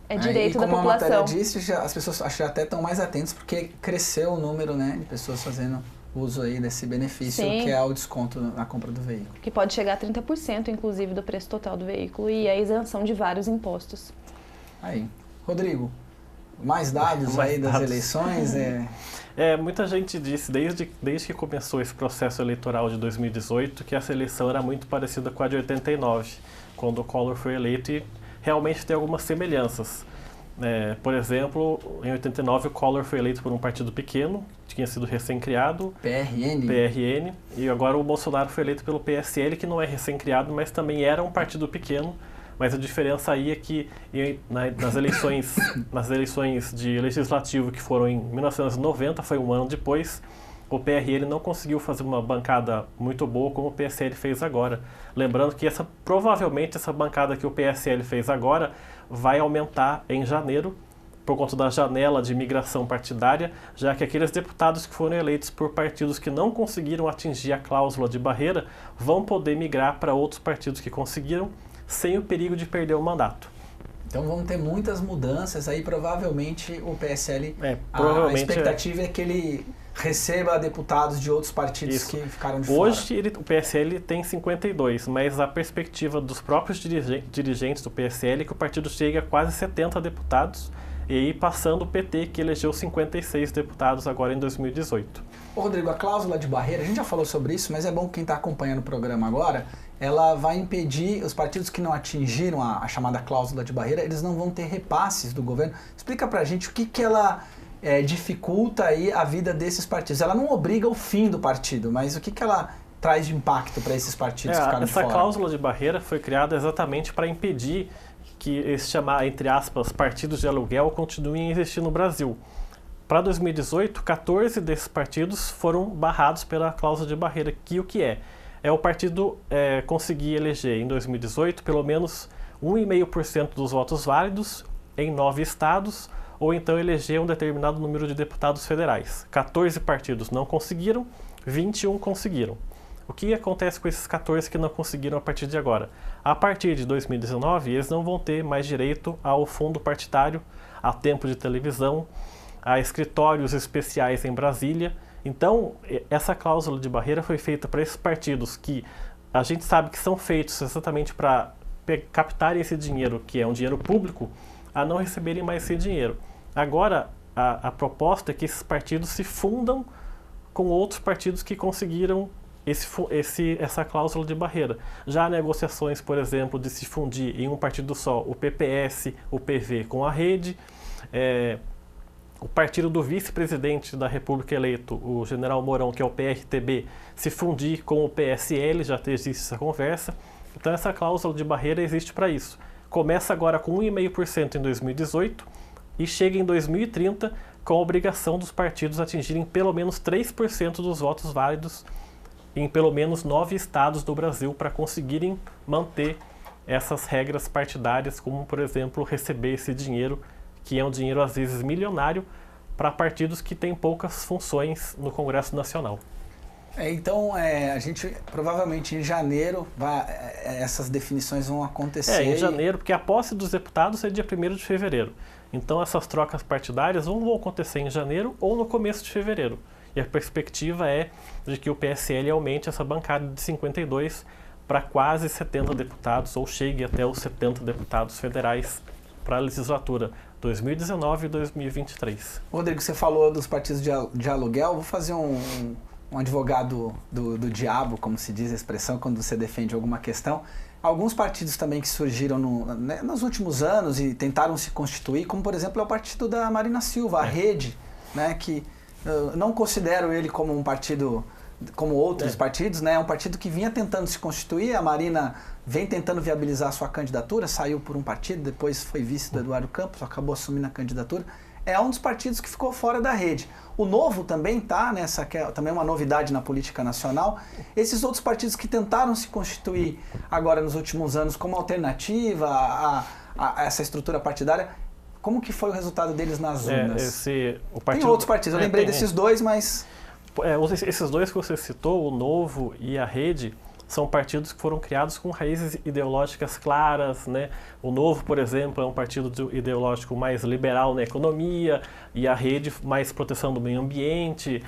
é direito da população. Como a matéria disse, as pessoas acho que até estão mais atentas porque cresceu o número, né, de pessoas fazendo uso aí desse benefício, sim, que é o desconto na compra do veículo. Que pode chegar a 30%, inclusive, do preço total do veículo e a isenção de vários impostos. Aí. Rodrigo, mais dados aí das eleições? Muita gente disse, desde que começou esse processo eleitoral de 2018, que essa eleição era muito parecida com a de 89, quando o Collor foi eleito, e realmente tem algumas semelhanças. Por exemplo, em 89 o Collor foi eleito por um partido pequeno, tinha sido recém-criado, PRN, e agora o Bolsonaro foi eleito pelo PSL, que não é recém-criado, mas também era um partido pequeno, mas a diferença aí é que nas eleições de legislativo que foram em 1990, foi um ano depois, o PRN não conseguiu fazer uma bancada muito boa como o PSL fez agora. Lembrando que provavelmente essa bancada que o PSL fez agora vai aumentar em janeiro, por conta da janela de migração partidária, já que aqueles deputados que foram eleitos por partidos que não conseguiram atingir a cláusula de barreira vão poder migrar para outros partidos que conseguiram, sem o perigo de perder o mandato. Então vão ter muitas mudanças aí, provavelmente o PSL, a expectativa é que ele receba deputados de outros partidos que ficaram de fora. Hoje o PSL tem 52, mas a perspectiva dos próprios dirigentes do PSL é que o partido chegue a quase 70 deputados, e aí passando o PT, que elegeu 56 deputados agora em 2018. Ô Rodrigo, a cláusula de barreira, a gente já falou sobre isso, mas é bom que quem está acompanhando o programa agora, ela vai impedir os partidos que não atingiram a chamada cláusula de barreira, eles não vão ter repasses do governo. Explica pra gente o que ela dificulta aí a vida desses partidos. Ela não obriga o fim do partido, mas o que ela traz de impacto para esses partidos ficarem fora? Essa cláusula de barreira foi criada exatamente para impedir que esse chamar, entre aspas, partidos de aluguel continuem a existir no Brasil. Para 2018, 14 desses partidos foram barrados pela cláusula de barreira, que o que é? É o partido conseguir eleger em 2018 pelo menos 1,5% dos votos válidos em 9 estados, ou então eleger um determinado número de deputados federais. 14 partidos não conseguiram, 21 conseguiram. O que acontece com esses 14 que não conseguiram a partir de agora? A partir de 2019, eles não vão ter mais direito ao fundo partidário, a tempo de televisão, a escritórios especiais em Brasília. Então, essa cláusula de barreira foi feita para esses partidos que a gente sabe que são feitos exatamente para captarem esse dinheiro, que é um dinheiro público, a não receberem mais esse dinheiro. Agora, a proposta é que esses partidos se fundam com outros partidos que conseguiram essa cláusula de barreira. Já há negociações, por exemplo, de se fundir em um partido só, o PPS, o PV com a Rede, o partido do vice-presidente da República eleito, o general Mourão, que é o PRTB, se fundir com o PSL, já existe essa conversa. Então essa cláusula de barreira existe para isso. Começa agora com 1,5% em 2018 e chega em 2030 com a obrigação dos partidos atingirem pelo menos 3% dos votos válidos em pelo menos 9 estados do Brasil para conseguirem manter essas regras partidárias, como, por exemplo, receber esse dinheiro, que é um dinheiro às vezes milionário, para partidos que têm poucas funções no Congresso Nacional. Então, a gente provavelmente em janeiro essas definições vão acontecer. Em janeiro, porque a posse dos deputados é dia 1º de fevereiro. Então, essas trocas partidárias vão acontecer em janeiro ou no começo de fevereiro. E a perspectiva é de que o PSL aumente essa bancada de 52 para quase 70 deputados, ou chegue até os 70 deputados federais para a legislatura 2019 e 2023. Rodrigo, você falou dos partidos de aluguel. Vou fazer um advogado do diabo, como se diz a expressão, quando você defende alguma questão. Alguns partidos também que surgiram nos últimos anos e tentaram se constituir, como por exemplo é o partido da Marina Silva, a Rede, né, que eu não considero ele como um partido como outros partidos, né? É um partido que vinha tentando se constituir. A Marina vem tentando viabilizar a sua candidatura, saiu por um partido, depois foi vice do Eduardo Campos, acabou assumindo a candidatura. É um dos partidos que ficou fora da rede. O Novo também está nessa, que é também uma novidade na política nacional. Esses outros partidos que tentaram se constituir agora nos últimos anos como alternativa a essa estrutura partidária, como que foi o resultado deles nas urnas? Tem outros partidos, eu lembrei desses dois, mas... Esses dois que você citou, o Novo e a Rede, são partidos que foram criados com raízes ideológicas claras, né? O Novo, por exemplo, é um partido ideológico mais liberal na economia, e a Rede mais proteção do meio ambiente,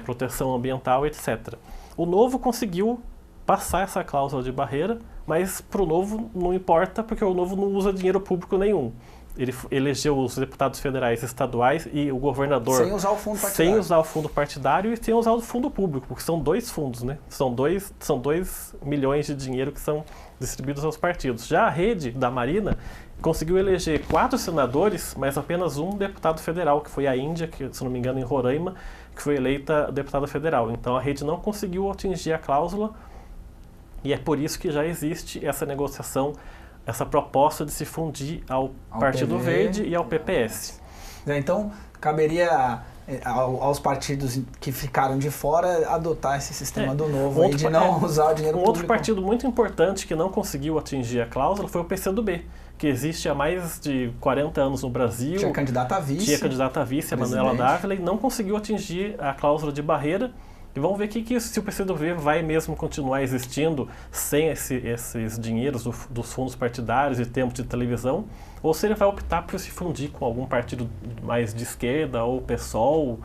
proteção ambiental, etc. O Novo conseguiu passar essa cláusula de barreira, mas para o Novo não importa, porque o Novo não usa dinheiro público nenhum. Ele elegeu os deputados federais estaduais e o governador sem usar o fundo partidário. Sem usar o fundo partidário e sem usar o fundo público, porque são dois fundos, né? São 2 milhões de dinheiro que são distribuídos aos partidos. Já a Rede da Marina conseguiu eleger 4 senadores, mas apenas um deputado federal, que foi a Índia, que, se não me engano, em Roraima, que foi eleita deputada federal. Então a Rede não conseguiu atingir a cláusula e é por isso que já existe essa negociação, essa proposta de se fundir ao Partido PV, Verde e ao PPS. Então, caberia aos partidos que ficaram de fora adotar esse sistema do Novo de não usar o dinheiro público. Outro partido muito importante que não conseguiu atingir a cláusula foi o PCdoB, que existe há mais de 40 anos no Brasil. Tinha candidata a vice. A Manuela Dávila, e não conseguiu atingir a cláusula de barreira. E vamos ver se o PCdoB vai mesmo continuar existindo sem esses dinheiros dos fundos partidários e tempo de televisão, ou se ele vai optar por se fundir com algum partido mais de esquerda ou PSOL.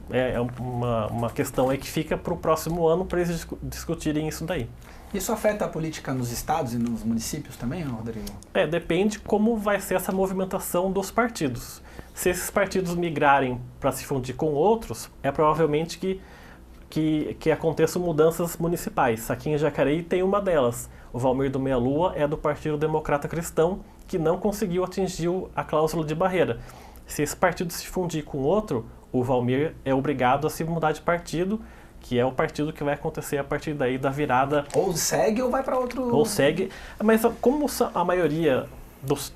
É uma questão aí que fica para o próximo ano para eles discutirem isso daí. Isso afeta a política nos estados e nos municípios também, Rodrigo? Depende como vai ser essa movimentação dos partidos. Se esses partidos migrarem para se fundir com outros, é provavelmente que aconteçam mudanças municipais. Aqui em Jacareí tem uma delas. O Valmir do Meia Lua é do Partido Democrata Cristão, que não conseguiu atingir a cláusula de barreira. Se esse partido se fundir com outro, o Valmir é obrigado a se mudar de partido, que é o partido que vai acontecer a partir daí da virada. Ou segue ou vai para outro... Ou segue. Mas como a maioria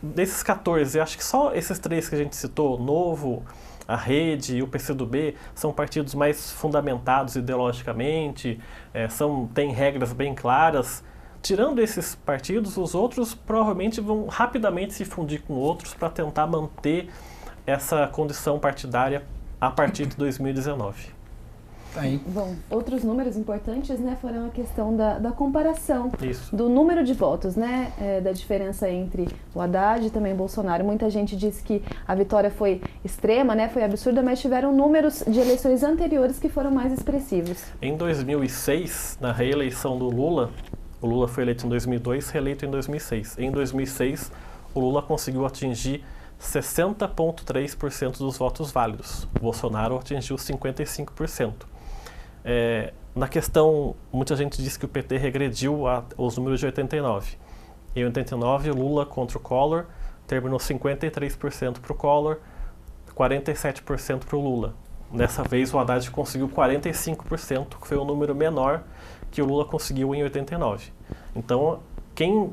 desses 14, acho que só esses 3 que a gente citou, Novo, a Rede e o PCdoB, são partidos mais fundamentados ideologicamente, têm regras bem claras. Tirando esses partidos, os outros provavelmente vão rapidamente se fundir com outros para tentar manter essa condição partidária a partir de 2019. Bom, outros números importantes, né, foram a questão da comparação Isso. do número de votos, né, da diferença entre o Haddad e também Bolsonaro. Muita gente disse que a vitória foi extrema, né, foi absurda, mas tiveram números de eleições anteriores que foram mais expressivos. Em 2006, na reeleição do Lula, o Lula foi eleito em 2002, reeleito em 2006. Em 2006, o Lula conseguiu atingir 60,3% dos votos válidos. O Bolsonaro atingiu 55%. Na questão, muita gente diz que o PT regrediu aos números de 89. Em 89, o Lula contra o Collor terminou 53% para o Collor, 47% para o Lula. Dessa vez, o Haddad conseguiu 45%, que foi um número menor que o Lula conseguiu em 89. Então, quem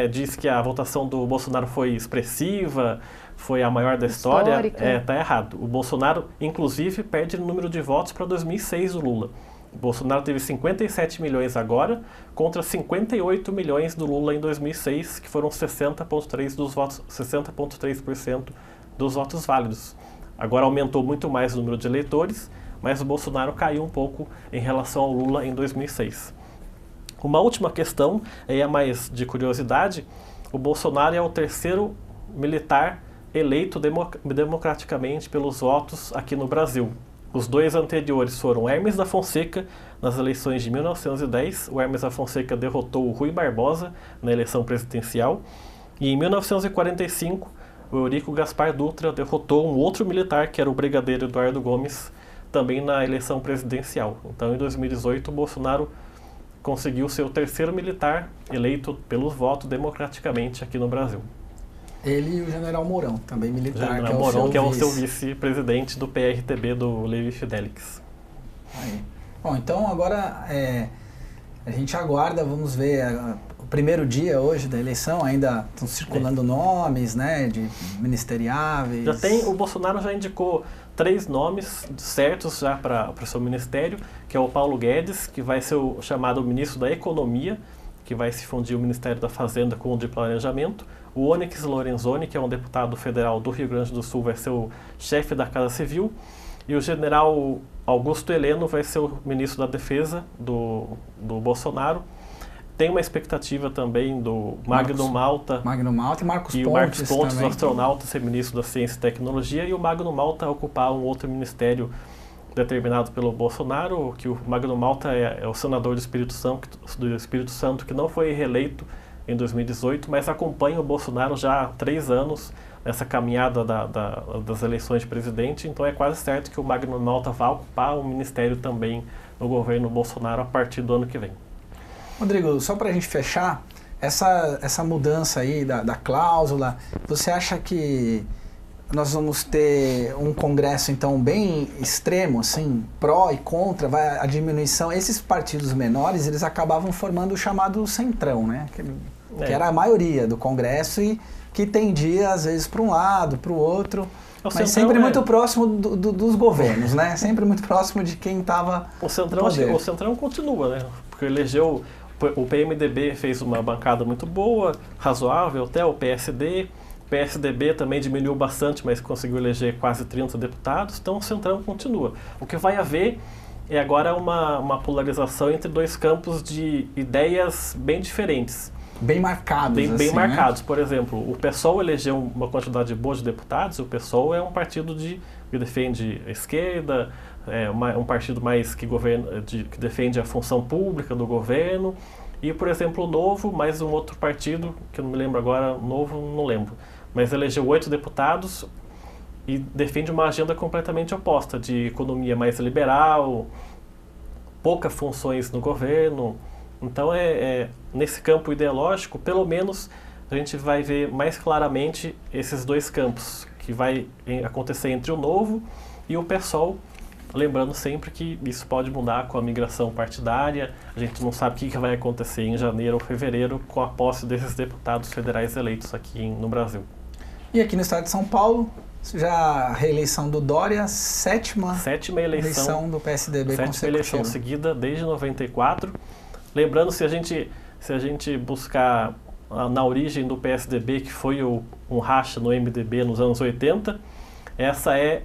diz que a votação do Bolsonaro foi expressiva, foi a maior da história, está errado. O Bolsonaro, inclusive, perde o número de votos para 2006 do Lula. O Bolsonaro teve 57 milhões agora, contra 58 milhões do Lula em 2006, que foram 60,3% dos votos válidos. Agora aumentou muito mais o número de eleitores, mas o Bolsonaro caiu um pouco em relação ao Lula em 2006. Uma última questão, a mais de curiosidade, o Bolsonaro é o terceiro militar eleito democraticamente pelos votos aqui no Brasil. Os 2 anteriores foram Hermes da Fonseca, nas eleições de 1910. O Hermes da Fonseca derrotou o Rui Barbosa na eleição presidencial. E em 1945, o Eurico Gaspar Dutra derrotou um outro militar, que era o brigadeiro Eduardo Gomes, também na eleição presidencial. Então, em 2018, o Bolsonaro conseguiu ser o terceiro militar eleito pelos votos democraticamente aqui no Brasil. Ele e o General Mourão, também militar, General Mourão, que é o seu vice-presidente do PRTB, do Levi Fidelix. Bom, então agora a gente aguarda, vamos ver o primeiro dia hoje da eleição, ainda estão circulando nomes, né, de ministeriáveis. O Bolsonaro já indicou 3 nomes certos já para o seu ministério, que é o Paulo Guedes, que vai ser o chamado ministro da Economia, que vai se fundir o Ministério da Fazenda com o de Planejamento. O Onyx Lorenzoni, que é um deputado federal do Rio Grande do Sul, vai ser o chefe da Casa Civil. E o general Augusto Heleno vai ser o ministro da Defesa do Bolsonaro. Tem uma expectativa também do Magno Malta. Magno Malta e Marcos Pontes. E o Marcos Pontes, também. o astronauta, ser ministro da Ciência e Tecnologia. E o Magno Malta ocupar um outro ministério determinado pelo Bolsonaro, que o Magno Malta é o senador do Espírito Santo, que não foi reeleito em 2018, mas acompanha o Bolsonaro já há 3 anos nessa caminhada das eleições de presidente, então é quase certo que o Magno Malta vai ocupar um ministério também no governo Bolsonaro a partir do ano que vem. Rodrigo, só para a gente fechar, essa mudança aí da cláusula, você acha que nós vamos ter um Congresso, então, bem extremo, assim, pró e contra, a diminuição? Esses partidos menores, eles acabavam formando o chamado centrão, né? Que era a maioria do Congresso e que tendia, às vezes, para um lado, para o outro, mas sempre muito próximo dos governos, né? Sempre muito próximo de quem estava no poder. O centrão continua, né? Porque elegeu, o PMDB fez uma bancada muito boa, razoável, até o PSD... O PSDB também diminuiu bastante, mas conseguiu eleger quase 30 deputados, então o centrão continua. O que vai haver é agora uma polarização entre 2 campos de ideias bem diferentes. Bem marcados. Bem marcados. Né? Por exemplo, o PSOL elegeu uma quantidade boa de deputados, o PSOL é um partido que defende a esquerda, um partido mais que defende a função pública do governo. E, por exemplo, o Novo, mais um outro partido, que eu não me lembro agora, Novo, não lembro, mas elegeu 8 deputados e defende uma agenda completamente oposta, de economia mais liberal, poucas funções no governo. Então, nesse campo ideológico, pelo menos, a gente vai ver mais claramente esses 2 campos, que vai acontecer entre o Novo e o PSOL, Lembrando sempre que isso pode mudar com a migração partidária, a gente não sabe o que vai acontecer em janeiro ou fevereiro com a posse desses deputados federais eleitos aqui no Brasil. E aqui no estado de São Paulo, já a reeleição do Dória, sétima eleição do PSDB consecutiva. Sétima eleição seguida desde 94. Lembrando, se a gente buscar na origem do PSDB, que foi um racha no MDB nos anos 80, essa é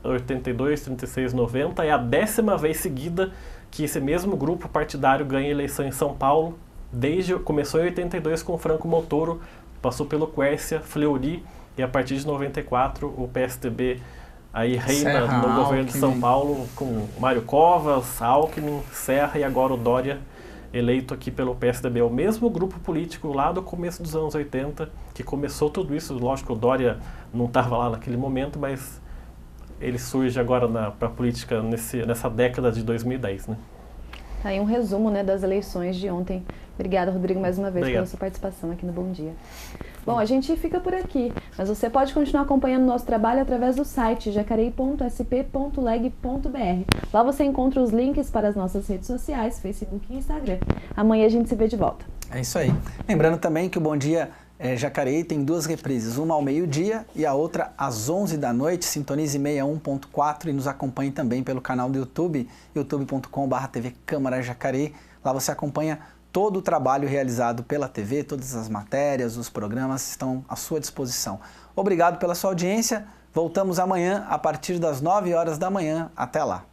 82, 36, 90, é a 10ª vez seguida que esse mesmo grupo partidário ganha eleição em São Paulo, começou em 82 com Franco Montoro, passou pelo Quércia, Fleury, e a partir de 94 o PSDB aí reina no governo de São Paulo com Mário Covas, Alckmin, Serra e agora o Dória, eleito aqui pelo PSDB. É o mesmo grupo político lá do começo dos anos 80 que começou tudo isso. Lógico, o Dória não estava lá naquele momento, mas ele surge agora para a política nessa década de 2010, né? Tá aí um resumo, né, das eleições de ontem. Obrigada, Rodrigo, mais uma vez pela sua participação aqui no Bom Dia. Bom, a gente fica por aqui, mas você pode continuar acompanhando o nosso trabalho através do site jacareí.sp.leg.br. Lá você encontra os links para as nossas redes sociais, Facebook e Instagram. Amanhã a gente se vê de volta. É isso aí. Lembrando também que o Bom Dia Jacareí tem 2 reprises, uma ao meio-dia e a outra às 11 da noite. Sintonize 61.4 e nos acompanhe também pelo canal do YouTube, youtube.com/TV Câmara Jacareí. Lá você acompanha todo o trabalho realizado pela TV, todas as matérias, os programas estão à sua disposição. Obrigado pela sua audiência. Voltamos amanhã a partir das 9 horas da manhã. Até lá.